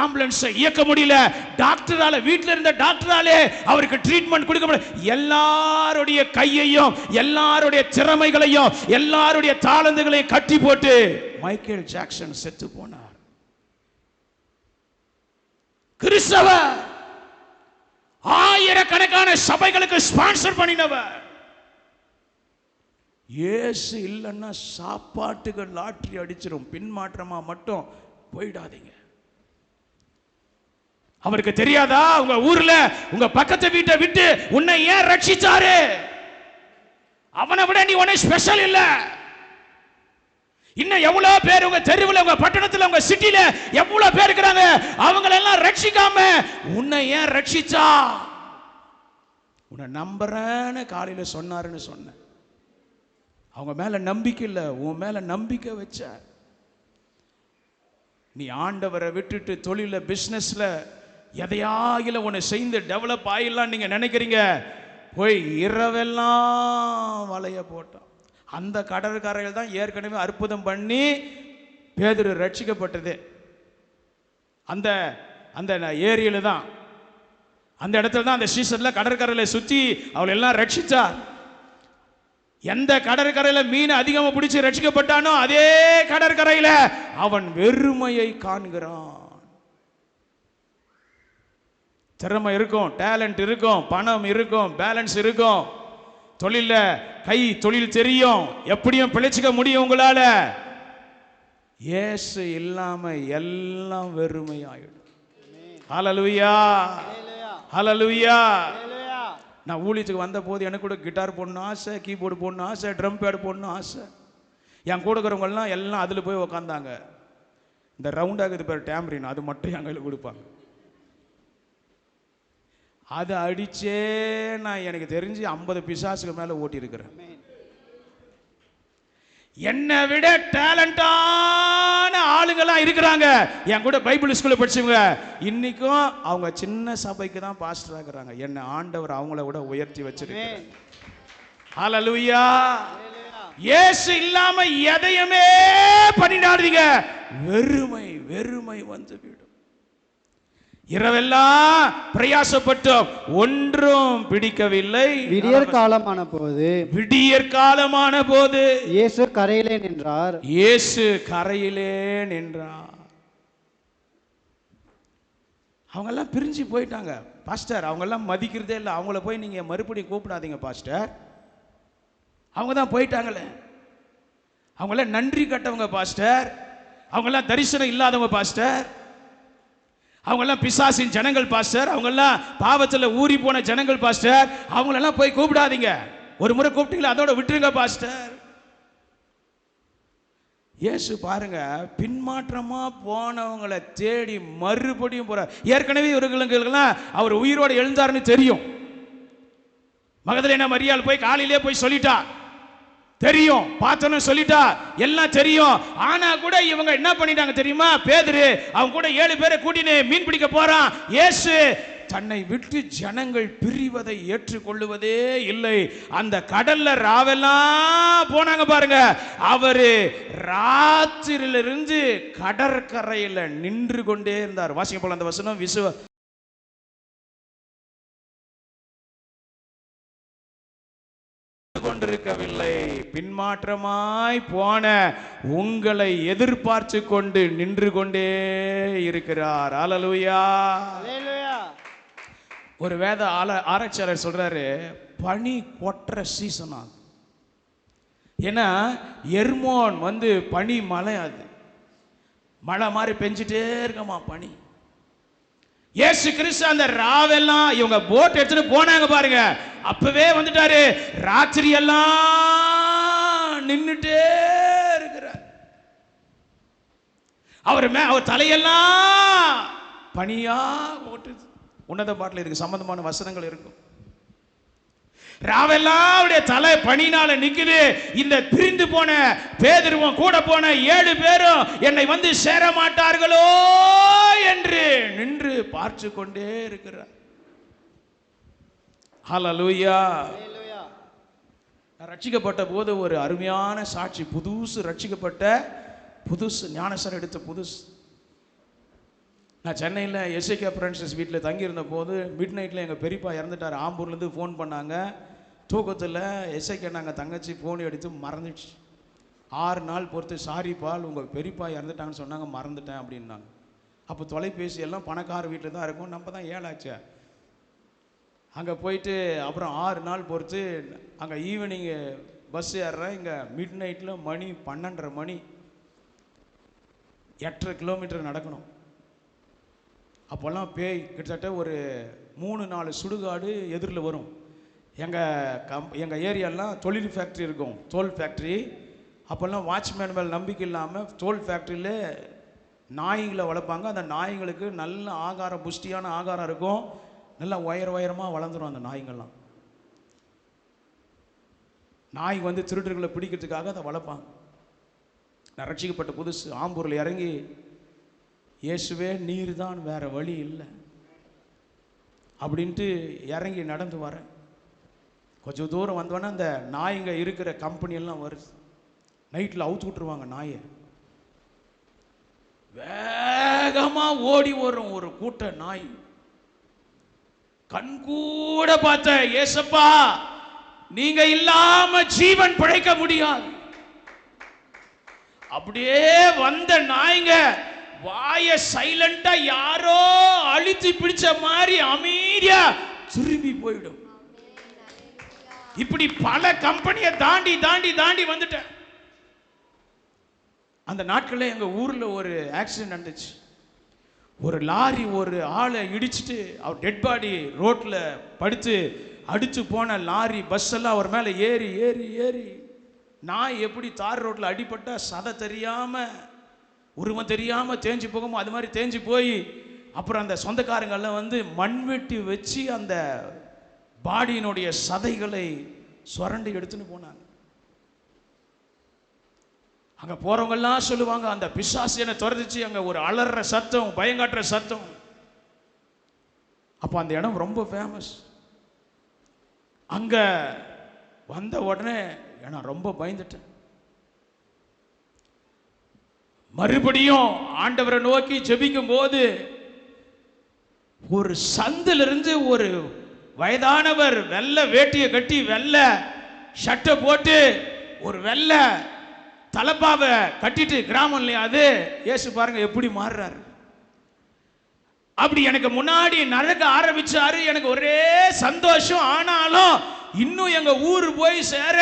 ஆம்புலன்ஸ் இயக்க முடியல, டாக்டரால, வீட்டில் இருந்த டாக்டராலே அவருக்கு ட்ரீட்மெண்ட் கொடுக்க முடியல. எல்லாருடைய கையையும், எல்லாருடைய திறமைகளையும், எல்லாருடைய தாளந்துகளையும் கட்டி போட்டு மைக்கேல் ஜாக்சன் செத்து போனார். கிறிஸ்தவ ஆயிரக்கணக்கான சபைகளுக்கு ஸ்பான்சர் பண்ணினவர். இயேசு இல்லைன்னா சாப்பாட்டுக்கு லாட்டரி அடிச்சிடும். பின்மாற்றமா மட்டும் போயிடாதீங்க. அவருக்கு தெரியாதா உங்க ஊர்ல உங்க பக்கத்து வீட்டை விட்டு உன்னை ஏன் ரட்சிச்சாரு? அவனை விட நீ ஒன்னும் ஸ்பெஷல் இல்ல. இன்னும் எவ்வளவு பேர் உங்க தெருவில், உங்க பட்டணத்தில், உங்க சிட்டில எவ்வளவு பேர் இருக்கிறாங்க, அவங்களை எல்லாம் ரட்சிக்காம உன்னை ஏன் ரட்சிச்சா? உன்னை நம்புறேன்னு காலையில சொன்னாருன்னு சொன்ன. அவங்க மேல நம்பிக்கை இல்ல, உன் மேல நம்பிக்கை வச்ச. நீ ஆண்டவரை விட்டுட்டு தொழில, பிசினஸ்ல எதையாகில உன்னை செய்து டெவலப் ஆயிடலாம் நீங்க நினைக்கிறீங்க. போய் இரவெல்லாம் வலைய போட்டான். அந்த கடற்கரையில் தான் ஏற்கனவே அற்புதம் பண்ணி பேதுரு ரட்சிக்கப்பட்டது. அந்த அந்த ஏரியில தான், அந்த இடத்துல தான், அந்த சீசன்ல கடற்கரையில சுத்தி அவளை எல்லாம் ரட்சிச்சார். எந்த கடற்கரையில மீன் அதிகமா பிடிச்சு ரட்சிக்கப்பட்டானோ அதே கடற்கரையில அவன் வெறுமையை காண்கிறான். திறமை இருக்கும், டேலண்ட் இருக்கும், பணம் இருக்கும், பேலன்ஸ் இருக்கும், தொழில கை தொழில் தெரியும், எப்படியும் பிழைச்சிக்க முடியும் உங்களால. இயேசு இல்லாம எல்லாம் வெறுமை ஆயிடும். ஹல்லேலூயா, ஹல்லேலூயா. நான் ஊழியத்துக்கு வந்த போது எனக்கு கூட கிட்டார் போடணும் ஆசை, கீபோர்டு போடணும் ஆசை, ட்ரம் பேட் போடணும் ஆசை. என் கூட இருக்கிறவங்கலாம் எல்லாம் அதில் போய் உக்காந்தாங்க. இந்த ரவுண்டாகுது பேர் டேம்ரின், அது மட்டும் என் கையில் கொடுப்பாங்க. அதை அடிச்சே நான் எனக்கு தெரிஞ்சு 50 பிசாசுக்கு மேலே ஓட்டி இருக்கிறேன். என்னை விட டேலண்டான ஆளுங்கெல்லாம் இருக்கிறாங்க என் கூட பைபிள் ஸ்கூல்ல படிச்சவங்க. இன்னைக்கும் அவங்க சின்ன சபைக்கு தான் பாஸ்டர் ஆகுறாங்க. என்ன ஆண்டவர் அவங்கள விட உயர்த்தி வச்சிருக்காரு. ஹல்லேலூயா. இயேசு இல்லாம எதையுமே பண்ணிடாதீங்க. வெறுமை வெறுமை வந்து விடும். இரவெல்லாம் பிரயாசப்பட்டோம், ஒன்றும் பிடிக்கவில்லை. விடியற் காலமான போது இயேசு கரையிலே நின்றார். இயேசு கரையிலே நின்றார். அவங்க எல்லாம் பிரிஞ்சு போயிட்டாங்க பாஸ்டர். அவங்க எல்லாம் மதிக்கிறதே இல்லை. அவங்கள போய் நீங்க மறுபடியும் கூப்பிடாதீங்க பாஸ்டர். அவங்க தான் போயிட்டாங்களே. அவங்க எல்லாம் நன்றி கட்டவங்க பாஸ்டர். அவங்க எல்லாம் தரிசனம் இல்லாதவங்க பாஸ்டர். அவங்க எல்லாம் பிசாசின் ஜனங்கள் பாஸ்டர். அவங்க எல்லாம் பாவத்துல ஊறி போன ஜனங்கள் பாஸ்டர். அவங்க எல்லாம் போய் கூப்பிடாதீங்க. ஒரு முறை கூப்பிட்டீங்களா, அதோட விட்டுருங்க பாஸ்டர். இயேசு பாருங்க, பின்மாற்றமா போனவங்களை தேடி மறுபடியும் போறார். ஏற்கனவே இவர்களுக்கெல்லாம் அவர் உயிரோடு எழுந்தாருன்னு தெரியும். மகதலேனா மரியாள் போய் காலையிலே போய் சொல்லிட்டா, தெரியும். பார்த்தோன்னு சொல்லிட்டா, எல்லாம் தெரியும். ஆனா கூட இவங்க என்ன பண்ணிட்டாங்க தெரியுமா? பேதுரு அவங்க கூட 7 பேரை கூட்டினு மீன் பிடிக்க போறான். இயேசு தன்னை விட்டு ஜனங்கள் பிரிவதை ஏற்றுக்கொள்ளுவதே இல்லை. அந்த கடல்ல ராவெல்லாம் போனாங்க பாருங்க. அவரு ராத்திரியிலிருந்து கடற்கரையில நின்று கொண்டே இருந்தார். வாசிக்க போல அந்த வசனம். கொண்டிருக்கவில்லை. பின்மாற்றமாய் போன உங்களை எதிர்பார்த்து கொண்டு நின்று கொண்டே இருக்கிறார். ஹல்லேலூயா. ஒரு வேத ஆராய்ச்சியாளர் சொல்றாரு, பனி கொட்டுற சீசன் ஆகும். ஏன்னா எர்மோன் வந்து பனி மலை, அது மழை மாதிரி பெஞ்சிட்டே இருக்கமா பனி. இயேசு கிறிஸ்து அந்த ராவெல்லாம் இவங்க போட் எடுத்துட்டு போனாங்க பாருங்க. அப்பவே வந்துட்டாரு. ராத்திரி எல்லாம் நின்னுட்டே இருக்கிறார். அவர் தலையெல்லாம் பனியா ஓட்டுது. உன்னத பாட்டில் இருக்கு, சம்பந்தமான வசனங்கள் இருக்கும். ராவெல்லாம் அவருடைய தலை பனினால நிக்குது. இந்த பிரிந்து போன பேதுருவும் கூட போன 7 பேரும் என்னை வந்து சேர மாட்டார்களோ என்று நின்று பார்த்து கொண்டே இருக்கிறார். ஹல்லேலூயா. ரட்சிக்கப்பட்ட போது ஒரு அருமையான சாட்சி. புதுசு ரட்சிக்கப்பட்ட புதுசு ஞானஸ்நானம் எடுத்த புதுசு. நான் சென்னையில் எஸ்ஐகே பிரான்சிஸ் வீட்டில் தங்கியிருந்த போது மிட் நைட்டில் எங்கள் பெரியப்பா இறந்துட்டார். ஆம்பூர்லேருந்து ஃபோன் பண்ணாங்க. தூக்கத்தில் எஸ்ஐகே நாங்கள் தங்கச்சி ஃபோன் எடுத்து மறந்துடுச்சு. 6 நாள் பொறுத்து, சாரி பால் உங்கள் பெரியப்பா இறந்துட்டாங்கன்னு சொன்னாங்க, மறந்துட்டேன் அப்படின்னாங்க. அப்போ தொலைபேசி எல்லாம் பணக்கார வீட்டில் தான் இருக்கும். நம்ம தான் ஏழாச்சே. அங்கே போயிட்டு அப்புறம் 6 நாள் பொறுத்து அங்கே ஈவினிங்கு பஸ் ஏறுறேன். இங்கே மிட் நைட்டில் மணி 12:30 மணி, 8.5 கிலோமீட்டர் நடக்கணும். அப்போல்லாம் பேய் கிட்டத்தட்ட ஒரு 3-4 சுடுகாடு எதிரில் வரும். எங்கள் ஏரியாலாம் தொழில் ஃபேக்ட்ரி இருக்கும், தோல் ஃபேக்ட்ரி. அப்போல்லாம் வாட்ச்மேன் மேல் நம்பிக்கை இல்லாமல் தோல் ஃபேக்ட்ரியில் நாய்களை வளர்ப்பாங்க. அந்த நாய்களுக்கு நல்ல ஆகாரம், புஷ்டியான ஆகாரம் இருக்கும். நல்லா உயரமாக வளர்ந்துடும் அந்த நாய்கள்லாம். நாய் வந்து திருடர்களை பிடிக்கிறதுக்காக அதை வளர்ப்பாங்க. நான் ரட்சிக்கப்பட்ட புதுசு ஆம்பூரில் இறங்கி, இயேசுவே நீர் தான், வேற வழி இல்லை அப்படின்ட்டு இறங்கி நடந்து வரேன். கொஞ்சம் தூரம் வந்தோன்னே அந்த நாய்ங்க இருக்கிற கம்பெனியெல்லாம் வருது. நைட்டில் அவுத்து விட்டுருவாங்க நாயை. வேகமாக ஓடி வரும் ஒரு கூட்ட நாய். கண் கூட பார்த்த, ஏசப்பா நீங்க இல்லாம ஜீவன் பிழைக்க முடியாது. அப்படியே வந்த நாய்ங்க வாய சைலண்டா யாரோ அழித்து பிடிச்ச மாதிரி அமைதியா திரும்பி போயிடும். இப்படி பல கம்பெனியை தாண்டி தாண்டி தாண்டி வந்துட்டேன். அந்த நாட்களில் எங்க ஊர்ல ஒரு ஆக்சிடென்ட் நடந்துச்சு. ஒரு லாரி ஒரு ஆளை இடிச்சிட்டு அவர் டெட் பாடி ரோட்ல படுத்து அடிச்சு போன லாரி பஸ் எல்லாம் அவர் மேல ஏறி ஏறி ஏறி நாய் எப்படி தார் ரோட்ல அடிபட்டா சதை தெரியாம உருவம் தெரியாம தேஞ்சு போகுமோ அது மாதிரி தேஞ்சு போய் அப்புறம் அந்த சொந்தக்காரங்கெல்லாம் வந்து மண்வெட்டி வச்சு அந்த பாடியினுடைய சதைகளை சுரண்டி எடுத்துன்னு போனாங்க. அங்க போறவங்க எல்லாம் சொல்லுவாங்க, அந்த பிசாசு என்ன துரத்துச்சு, அங்க ஒரு அலற சத்தம், பயங்காட்டுற சத்தம். அப்ப அந்த இடம் ரொம்ப ஃபேமஸ். அங்க வந்த உடனே நான் ரொம்ப பயந்துட்டேன். மறுபடியும் ஆண்டவரை நோக்கி ஜெபிக்கும் போது ஒரு சந்திலிருந்து ஒரு வயதானவர் வெள்ளை வேட்டியை கட்டி வெள்ளை ஷர்ட்டை போட்டு ஒரு வெள்ளை தலப்பாவை கட்டிட்டு, கிராமம் இல்லையா அது, இயேசு பாருங்க எப்படி மாறுறாரு. அப்படி எனக்கு முன்னாடி நடக்க ஆரம்பிச்சாரு. எனக்கு ஒரே சந்தோஷம். ஆனாலும் இன்னும் எங்க ஊர் போய் சேர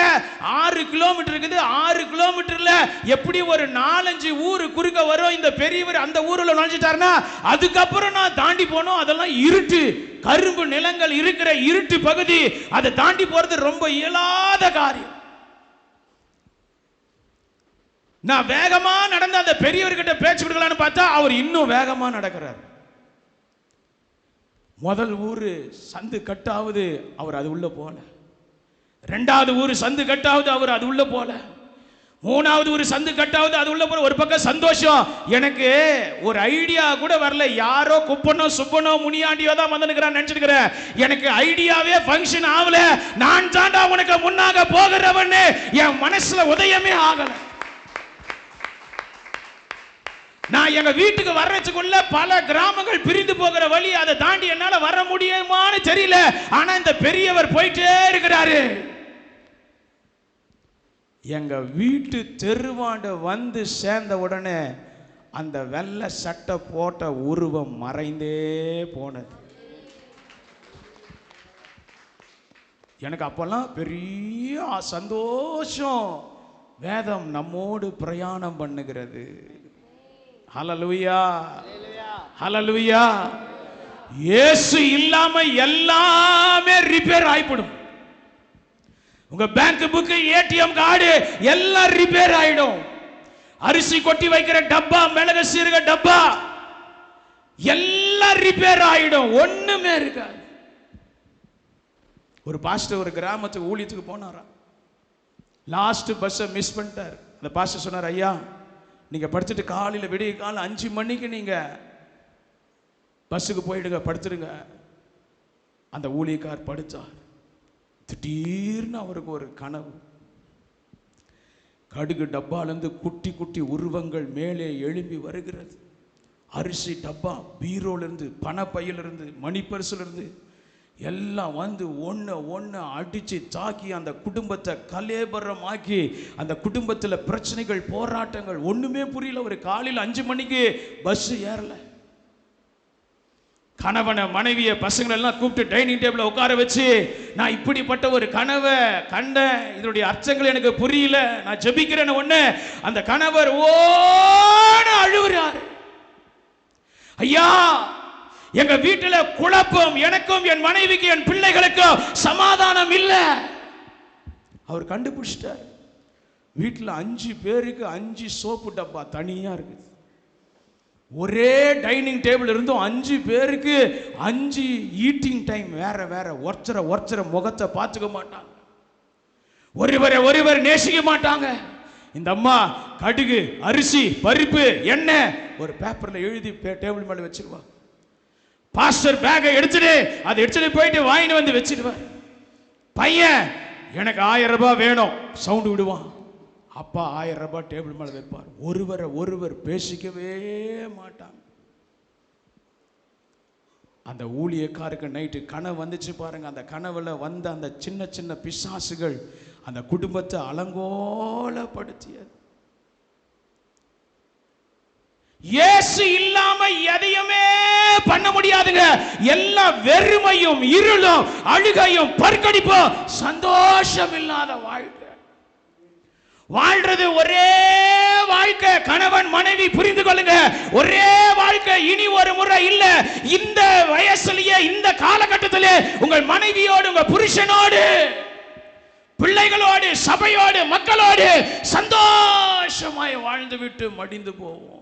6 கிலோமீட்டர் இருக்குது. 6 கிலோமீட்டர்ல எப்படி ஒரு 4-5 ஊர் குறுக்க வரும். இந்த பெரியவர் அந்த ஊர்ல நுழைஞ்சிட்டாருன்னா அதுக்கப்புறம் நான் தாண்டி போனோம். அதெல்லாம் இருட்டு, கரும்பு நிலங்கள் இருக்கிற இருட்டு பகுதி. அதை தாண்டி போறது ரொம்ப இயலாத காரியம். நான் வேகமா நடந்த அந்த பெரியவர்கிட்ட பேச்சு கொடுக்கலான்னு பார்த்தா அவர் இன்னும் வேகமா நடக்கிறார். முதல் ஊரு சந்து கட்டாவது அவர் அது உள்ள போல, 2வது ஊரு சந்து கட்டாவது அவர் அது உள்ள போல, 3வது ஊரு சந்து கட்டாவது அது உள்ள போல. ஒரு பக்கம் சந்தோஷம், எனக்கு ஒரு ஐடியா கூட வரல. யாரோ குப்பனோ சுப்பனோ முனியாண்டியோ தான் வந்து நிற்கிறான்னு நினைச்சிருக்கிறேன். எனக்கு ஐடியாவே ஃபங்க்ஷன் ஆகல. நான் தாண்டா உனக்கு முன்னாக போகிறவன்னு என் மனசுல உதயமே ஆகல. நான் எங்க வீட்டுக்கு வர்றதுக்குள்ள பல கிராமங்கள் பிரிந்து போகிற வழி, அதை தாண்டி என்னால வர முடியுமான்னு தெரியல. ஆனா இந்த பெரியவர் போயிட்டே இருக்கிறாரு. எங்க வீட்டு தெருவாண்ட வந்து சேர்ந்த உடனே அந்த வெள்ளை சட்டை போட்ட உருவம் மறைந்தே போனது. எனக்கு அப்பெல்லாம் பெரிய சந்தோஷம். வேதம் நம்மோடு பிரயாணம் பண்ணுகிறது. ஹல்லேலூயா, ஹல்லேலூயா. இயேசு இல்லாம எல்லாமே ரிப்பேர் ஆயிடும். உங்க பேங்க் புக், ஏடிஎம் கார்டு எல்லாம் ரிப்பேர் ஆயிடும். அரிசி கொட்டி வைக்கிற டப்பா, மிளகு சீரக டப்பா எல்லாம் ரிப்பேர் ஆயிடும். ஒண்ணுமே இருக்காது. ஒரு பாஸ்டர் ஒரு கிராமத்துக்கு ஊழியத்துக்கு போனாராம். லாஸ்ட் பஸ்ஸை மிஸ் பண்ணிட்டார். அந்த பாஸ்டர் சொன்னார், ஐயா நீங்க படிச்சுட்டு காலையில் விடிய காலம் 5 மணிக்கு நீங்க பஸ்ஸுக்கு போயிடுங்க, படுத்துடுங்க. அந்த ஊழியக்கார் படுத்தார். திடீர்னு அவருக்கு ஒரு கனவு. கடுகு டப்பாலேருந்து குட்டி குட்டி உருவங்கள் மேலே எழும்பி வருகிறது. அரிசி டப்பா, பீரோலிருந்து, பணப்பையிலிருந்து, மணிப்பரிசிலிருந்து எல்லாம் வந்து ஒன்று அடித்து தாக்கி அந்த குடும்பத்தை கலேபரமாக்கி, அந்த குடும்பத்தில் பிரச்சனைகள், போராட்டங்கள், ஒன்றுமே புரியல. ஒரு காலையில் 5 மணிக்கு பஸ் ஏறல. கணவனை, மனைவியை, பசங்களெல்லாம் கூப்பிட்டு டைனிங் டேபிள் உட்கார வச்சு, நான் இப்படிப்பட்ட ஒரு கனவை கண்டேன், இதனுடைய அர்த்தங்கள் எனக்கு புரியல, நான் ஜெபிக்கிறேன்னு ஒன்று. அந்த கணவர் ஓட அழுகிறார். ஐயா எங்க வீட்டுல குழப்பம், எனக்கும் என் மனைவிக்கு என் பிள்ளைகளுக்கும் சமாதானம் இல்ல. அவர் கண்டுபிடிச்சிட்டார். வீட்டுல 5 பேருக்கு 5 சோப்பு டப்பா தனியா இருக்குது. ஒரே டைனிங் டேபிள் இருந்தும் 5 பேருக்கு 5 ஈட்டிங் டைம் வேற வேற. ஒருத்தர முகத்தை பார்த்துக்க மாட்டாங்க, ஒருவர் நேசிக்க மாட்டாங்க. இந்த அம்மா கடுகு, அரிசி, பருப்பு, எண்ணெய் ஒரு பேப்பர்ல எழுதி டேபிள் மேல வச்சிருவா. பாஸ்டர் பேக்கை எடுத்துட்டு அதை எடுத்துட்டு போயிட்டு வாங்கிட்டு வந்து வச்சிருவார். பையன் எனக்கு 1000 ரூபாய் வேணும் சவுண்ட் விடுவான். அப்பா 1000 ரூபாய் டேபிள் மேல வைப்பார். ஒருவர் பேசிக்கவே மாட்டாங்க. அந்த ஊழியக்காருக்கு நைட்டு கனவு வந்துச்சு பாருங்க. அந்த கனவுல வந்த அந்த சின்ன சின்ன பிசாசுகள் அந்த குடும்பத்தை அலங்கோலப்படுத்தியது. இயேசு இல்லாம எதையுமே பண்ண முடியாதுங்க. எல்லா வெறுமையும், இருளும், அழுகையும், பற்கடிப்பும், சந்தோஷம் இல்லாத வாழ்க்கை வாழ்றது. ஒரே வாழ்க்கை. கணவன் மனைவி புரிந்து கொள்ளுங்க, ஒரே வாழ்க்கை. இனி ஒரு முறை இல்ல. இந்த வயசுலயே, இந்த காலகட்டத்திலே உங்கள் மனைவியோடு, உங்க புருஷனோடு, பிள்ளைகளோடு, சபையோடு, மக்களோடு சந்தோஷமாய் வாழ்ந்து விட்டு மடிந்து போவோம்.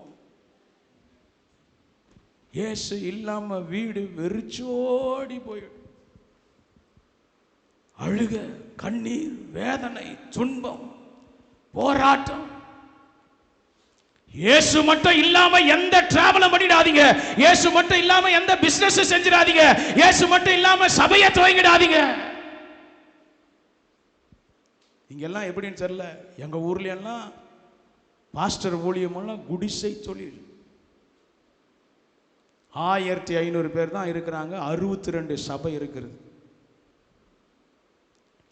இயேசு இல்லாம வீடு வெறிச்சோடி போயிடும். அழுக, கண்ணீர், வேதனை, துன்பம், போராட்டம். இயேசு மட்டும் இல்லாம எந்த டிராவலும் பண்ணிடாதீங்க. இயேசு மட்டும் இல்லாம எந்த பிசினஸ் செஞ்சிடாதீங்க. இயேசு மட்டும் இல்லாம சபையை துவங்கிடாதீங்க. இங்கெல்லாம் எப்படின்னு தெரியல, எங்க ஊர்ல எல்லாம் பாஸ்டர் ஊழியமெல்லாம் குடிசை தொழில். 1500 பேர் தான் இருக்கிறாங்க. 62 சபை இருக்கிறது.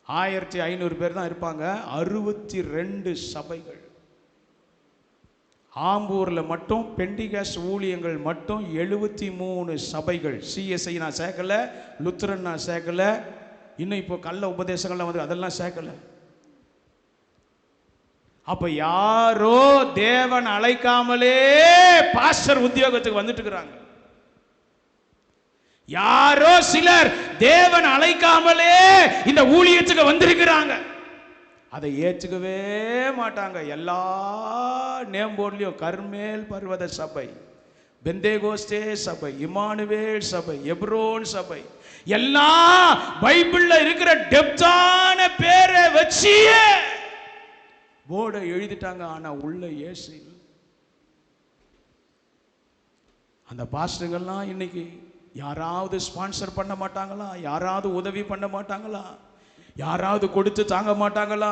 1500 பேர் தான் இருப்பாங்க. 62 சபைகள். ஆம்பூர்ல மட்டும் பெண்டிகாஸ்ட் ஊழியங்கள் மட்டும் 73 சபைகள். சிஎஸ்ஐ நான் சேர்க்கல, லுத்தரன் நான் சேர்க்கல, இன்னும் இப்போ கள்ள உபதேசங்கள்லாம் வந்து அதெல்லாம் சேர்க்கல. அப்ப யாரோ தேவன் அழைக்காமலே பாஸ்டர் உத்தியோகத்துக்கு வந்துட்டு இருக்கிறாங்க. யாரோ சிலர் தேவன் அழைக்காமலே இந்த ஊழியத்துக்கு வந்திருக்கிறாங்க. அதை ஏற்றுக்கவே மாட்டாங்க. எல்லா நேம் போர்ட்லயும் கர்மேல் பர்வத சபை, பெந்தேகோஸ்தே சபை, இமானுவேல் சபை, எப்ரோன் சபை, எல்லாம் பைபிள்ல இருக்கிற டெப்தான பேரை வச்சு போர்டை எழுதிட்டாங்க. ஆனா உள்ள இயேசு இல்லை. அந்த பாஸ்டர்கள்லாம் இன்னைக்கு யாராவது ஸ்பான்சர் பண்ண மாட்டாங்களா? யாராவது உதவி பண்ண மாட்டாங்களா? யாராவது கொடுத்து தாங்க மாட்டாங்களா?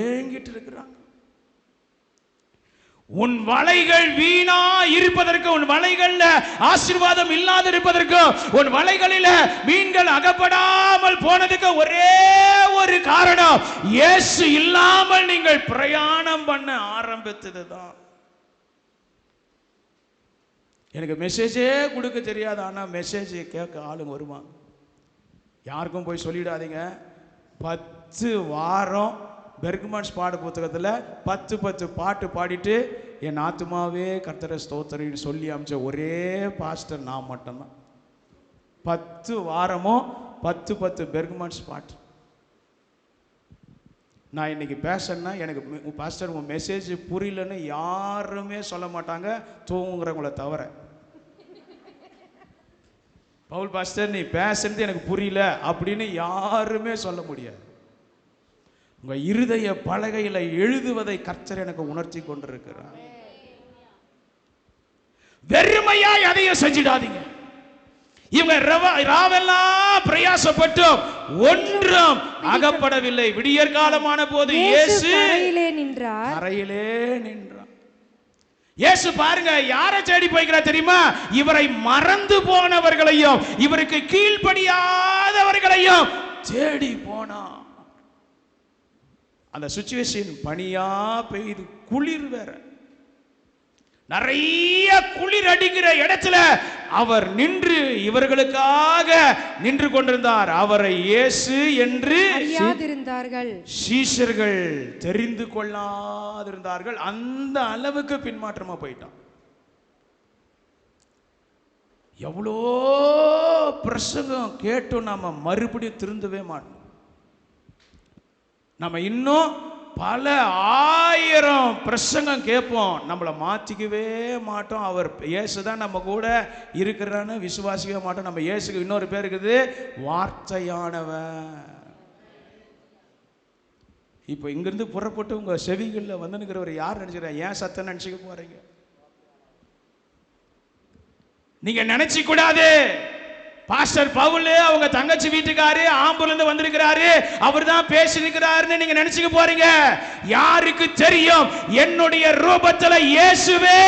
ஏங்கிட்டு இருக்கிறாங்க. உன் வலைகள் வீணா இருப்பதற்கு, உன் வலைகள்ல ஆசீர்வாதம் இல்லாத இருப்பதற்கு, உன் வலைகளில மீன்கள் அகப்படாமல் போனதுக்கு ஒரே ஒரு காரணம், இயேசு இல்லாமல் நீங்கள் பிரயாணம் பண்ண ஆரம்பித்ததுதான். எனக்கு மெசேஜே கொடுக்க தெரியாது, ஆனா மெசேஜ் கேட்க ஆளுங்க வருவாங்க. யாருக்கும் போய் சொல்லிடாதீங்க. 10 வாரம் பெர்க்மன்ஸ் பாட புத்தகத்தில் 10 பாட்டு பாடிட்டு என் ஆத்துமாவே கர்த்தரை ஸ்தோத்திரின்னு சொல்லி அமைச்ச ஒரே பாஸ்டர் நான் மட்டும்தான். 10 வாரமும் 10 பெர்க்மன்ஸ் பாட்டு. நான் இன்னைக்கு பேசன்னா எனக்கு பாஸ்டர் உன் மெசேஜ் புரியலன்னு யாருமே சொல்ல மாட்டாங்க, தூங்குறவங்கள தவிர. பவுல் பாஸ்டர் நீ பேசுறது எனக்கு புரியல அப்படின்னு யாருமே சொல்ல முடியாது. உங்க இருதய பலகையில எழுதுவதை கர்த்தர் எனக்கு உணர்த்தி கொண்டிருக்கிறார். வெறுமையாய் அதையும் செஞ்சிடாதீங்க. இவங்க ராவெல்லாம் பிரயாசப்பட்டும் ஒன்றும் அகப்படவில்லை. விடியற் காலமான போது இயேசு கரையிலே நின்றார். இயேசு பாருங்க யாரை தேடி போய்கிறார் தெரியுமா? இவரை மறந்து போனவர்களையும் இவருக்கு கீழ்ப்படியாதவர்களையும் தேடி போனா. அந்த சிச்சுவேஷன் பனியா பெய்து, குளிர் வேற, நிறைய குளிர் அடிக்கிற இடத்துல அவர் நின்று இவர்களுக்காக நின்று கொண்டிருந்தார். அவரை இயேசு என்று சீஷர்கள் தெரிந்து கொள்ளாதிருந்தார்கள். அந்த அளவுக்கு பின்மாற்றமா போயிட்டான். எவ்வளோ பிரசங்கம் கேட்டும் நாம மறுபடியும் திருந்தவே மாட்டோம். நம்ம இன்னும் பல 1000 பிரசங்கம் கேட்போம், நம்மளை மாற்றிக்கவே மாட்டோம். அவர் இயேசுதான் நம்ம கூட இருக்கிறான்னு விசுவாசிக்கவே மாட்டோம். நம்ம இயேசுக்கு இன்னொரு பேர் இருக்குது, வார்த்தையானவன். இப்போ இங்கிருந்து புறப்பட்டு உங்க செவிகளில் வந்துனுக்கிறவர் யார் நினைச்சுக்கிறேன்? ஏன் சத்தம் நினைச்சுக்க போறீங்க? நீங்க நினைச்சு கூடாது. பாஸ்டர் பவுல் அவங்க தங்கச்சி வீட்டுக்காரு ஆம்பூர்ல இருந்து வந்திருக்கிறாரு, அவர் தான் பேசிருக்கிறாருன்னு நீங்க நினைச்சுக்க போறீங்க. யாருக்கு தெரியும் என்னுடைய ரூபத்துல இயேசுவே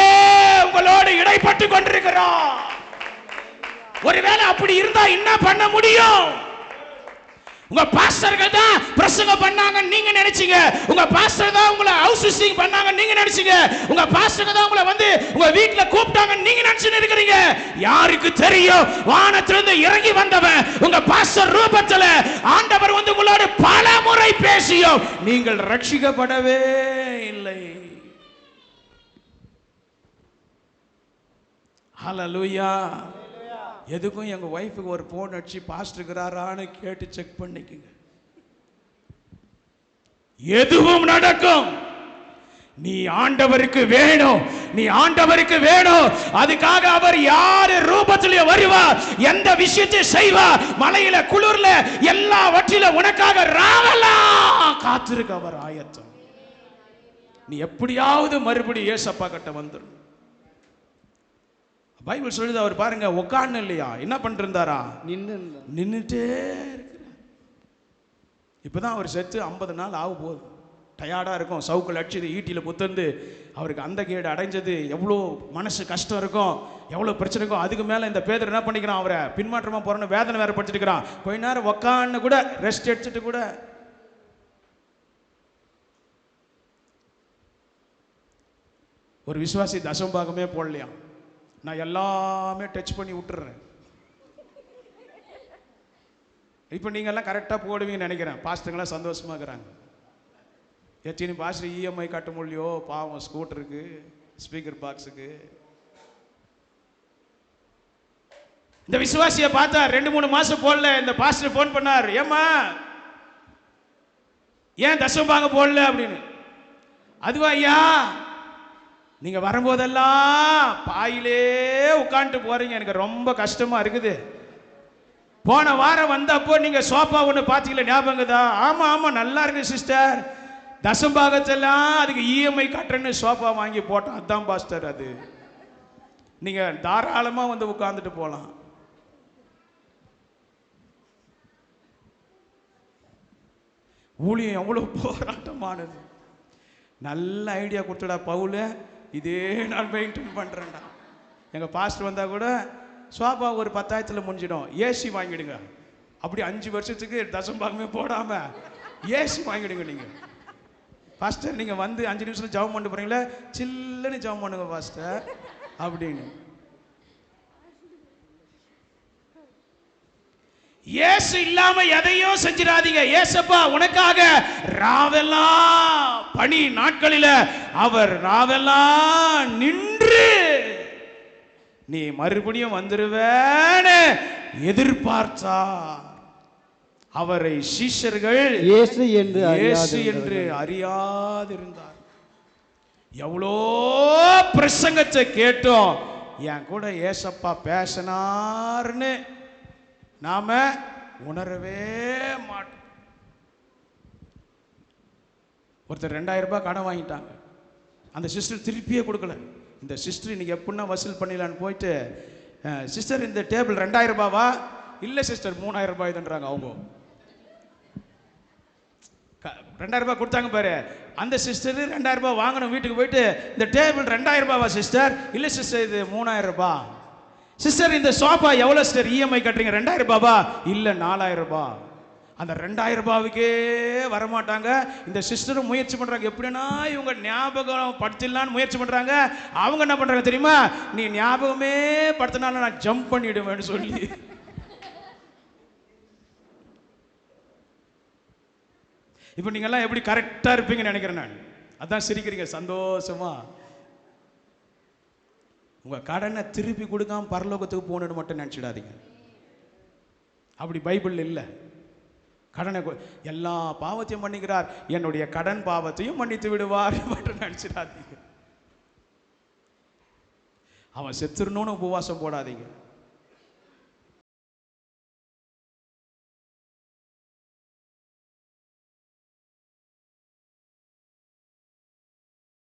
உங்களோடு இடைப்பட்டு கொண்டிருக்கிறார். ஒருவேளை அப்படி இருந்தா என்ன பண்ண முடியும்? உங்க பாஸ்டர்கள் தான் பிரசங்கம் பண்ணாங்க நீங்க நினைச்சீங்க. உங்க பாஸ்டர் தான் உங்களை ஹவுஸ் விசிட்டிங் பண்ணாங்க நீங்க நினைச்சீங்க. உங்க பாஸ்டர் தான் உங்களை வந்து உங்க வீட்ல கூப்பிட்டாங்க நீங்க நினைச்சிட்டு இருக்கீங்க. யாருக்கு தெரியும் வானத்திலிருந்து இறங்கி வந்தவன் உங்க பாஸ்டர் ரூபத்துல ஆண்டவர் வந்து உங்களோட பல முறை பேசியும் நீங்கள் ரட்சிக்கப்படவே இல்லை. ஹல்லேலூயா. எதுக்கும் எங்க வைஃபுக்கு ஒரு போன் அடிச்சு பாஸ்டர் இருக்கிறாரான்னு கேட்டு செக் பண்ணிக்கங்க. எதுவும் நடக்கும். நீ ஆண்டவருக்கு வேணும், நீ ஆண்டவருக்கு வேணும். அதுக்காக அவர் யாரு ரூபத்திலே வருவார், எந்த விஷயத்தை செய்வார், மலையில குளிர்ல எல்லாவற்றிலும் உனக்காக ராவலாம் காத்திருக்க அவர் ஆயத்தம். நீ எப்படியாவது மறுபடியும் ஏசப்பா கிட்ட வந்துடும். பைபிள் சொல்லுது, அவர் பாருங்க உட்கார்ந்து இல்லையா, என்ன பண்ணிட்டு இருந்தாரா, நின்றுட்டே இருக்கிறார். இப்பதான் அவர் செத்து 50 நாள் ஆக போகுது. டயர்டா இருக்கும், சவுக்கில் அடிச்சது, ஈட்டியில புத்தந்து அவருக்கு அந்த கேடு அடைஞ்சது, எவ்வளோ மனசு கஷ்டம் இருக்கும், எவ்வளோ பிரச்சனை இருக்கும். அதுக்கு மேலே இந்த பேதர் என்ன பண்ணிக்கிறான், அவரை பின்மாற்றமா போறன்னு வேதனை வேற படிச்சுட்டு இருக்கிறான். கொஞ்ச நேரம் உக்கான்னு கூட ரெஸ்ட் எடுத்துட்டு கூட ஒரு விசுவாசி தசம்பாகமே போடலையா, நான் எல்லாமே டச் பண்ணி விட்டுறேன். இப்போ நீங்க எல்லாம் கரெக்டாக போடுவீங்கன்னு நினைக்கிறேன். பாஸ்டருங்களாம் சந்தோஷமா இருக்கிறாங்க. எத்தனை பாஸ்டர் இஎம்ஐ கட்ட முடியலையோ பாவம், ஸ்கூட்டருக்கு, ஸ்பீக்கர் பாக்ஸுக்கு. இந்த விசுவாசியை பார்த்தா 2-3 மாசம் போடல. இந்த பாஸ்டர் போன் பண்ணார், ஏம்மா ஏன் தசம்பாக போடல அப்படின்னு. அதுவா ஐயா, நீங்க வரும்போதெல்லாம் பாயிலே உட்காந்துட்டு போறீங்க, எனக்கு ரொம்ப கஷ்டமா இருக்குது. போன வாரம் வந்தப்போ நீங்க சோஃபா ஒன்று பார்த்தீங்களா, ஞாபகம்தா? ஆமா ஆமா, நல்லா இருக்கு சிஸ்டர். தசம்பாகத்தெல்லாம் அதுக்கு இஎம்ஐ கட்டுறேன்னு சோஃபா வாங்கி போட்டோம். அதான் பாஸ்டர், அது நீங்க தாராளமா வந்து உட்கார்ந்துட்டு போலாம். ஊழியம் எவ்வளவு போராட்டமானது. நல்ல ஐடியா கொடுத்துடா பவுல், இதே நான் மெயின்டைன் பண்றேன்டா. எங்க பாஸ்டர் வந்தா கூட சோஃபா ஒரு 10,000 முடிஞ்சிடும், ஏசி வாங்கிடுங்க. அப்படி 5 வருஷத்துக்கு தசம்பாகமே போடாம ஏசி வாங்கிடுங்க. நீங்க பாஸ்டர் நீங்க வந்து 5 நிமிஷம் ஜெபம் பண்ண போறீங்களா, சில்லுன்னு ஜெபம் பண்ணுங்க பாஸ்டர் அப்படின்னு. இயேசு இல்லாம எதையும் செஞ்சிடாதீங்க. இயேசப்பா உனக்காக ராவெல்லாம் பனி நாட்களில அவர் ராவெல்லாம் நின்று நீ மறுபடியும் வந்துருவேன்னு எதிர்பார்த்தார். அவரை சீஷர்கள் இயேசு என்று அறியாதிருந்தார். எவ்வளோ பிரசங்கத்தை கேட்டோம், என் கூட ஏசப்பா பேசினார்னு நாம உணரவே மாட்டோம். ஒருத்தர் 2000 ரூபாய் கடன் வாங்கிட்டாங்க. அந்த சிஸ்டர் திருப்பியே கொடுக்கல. இந்த சிஸ்டர் இன்னைக்கு எப்படின்னா வசூல் பண்ணிடலான்னு போயிட்டு, சிஸ்டர் இந்த டேபிள் 2000 ரூபாவா? இல்லை சிஸ்டர் 3000 ரூபாய் தான்றாங்க. அவங்க 2000 ரூபாய் கொடுத்தாங்க பாரு. அந்த சிஸ்டர் 2000 ரூபாய் வாங்கணும். வீட்டுக்கு போயிட்டு இந்த டேபிள் 2000 ரூபாவா சிஸ்டர்? இல்லை சிஸ்டர் இது 3000 ரூபாய். சிஸ்டர் இந்த சோஃபா எவ்வளோ சிஸ்டர் இஎம்ஐ கட்டுறீங்க? 2000 ரூபாவா? இல்லை 4000 ரூபாய். அந்த 2000 ரூபாவுக்கே வரமாட்டாங்க. இந்த சிஸ்டரும் முயற்சி பண்றாங்க, எப்படின்னா இவங்க ஞாபகம் படுத்திடலான்னு முயற்சி பண்றாங்க. அவங்க என்ன பண்றாங்க தெரியுமா, நீ ஞாபகமே படுத்தினாலும் நான் ஜம்ப் பண்ணிடுவேன்னு சொல்லி இப்போ நீங்கெல்லாம் எப்படி கரெக்டா இருப்பீங்கன்னு நினைக்கிறேன் நான். அதான் சிரிக்கிறீங்க சந்தோஷமா. உங்க கடனை திருப்பி கொடுக்காம பரலோகத்துக்கு போகணுன்னு மட்டும் நினைச்சிடாதீங்க. அப்படி பைபிள் இல்லை. கடனை எல்லா பாவத்தையும் மன்னிக்கிறார், என்னுடைய கடன் பாவத்தையும் மன்னித்து விடுவார் மட்டும் நினைச்சிடாதீங்க. அவன் செத்துருணும்னு உபவாசம் போடாதீங்க.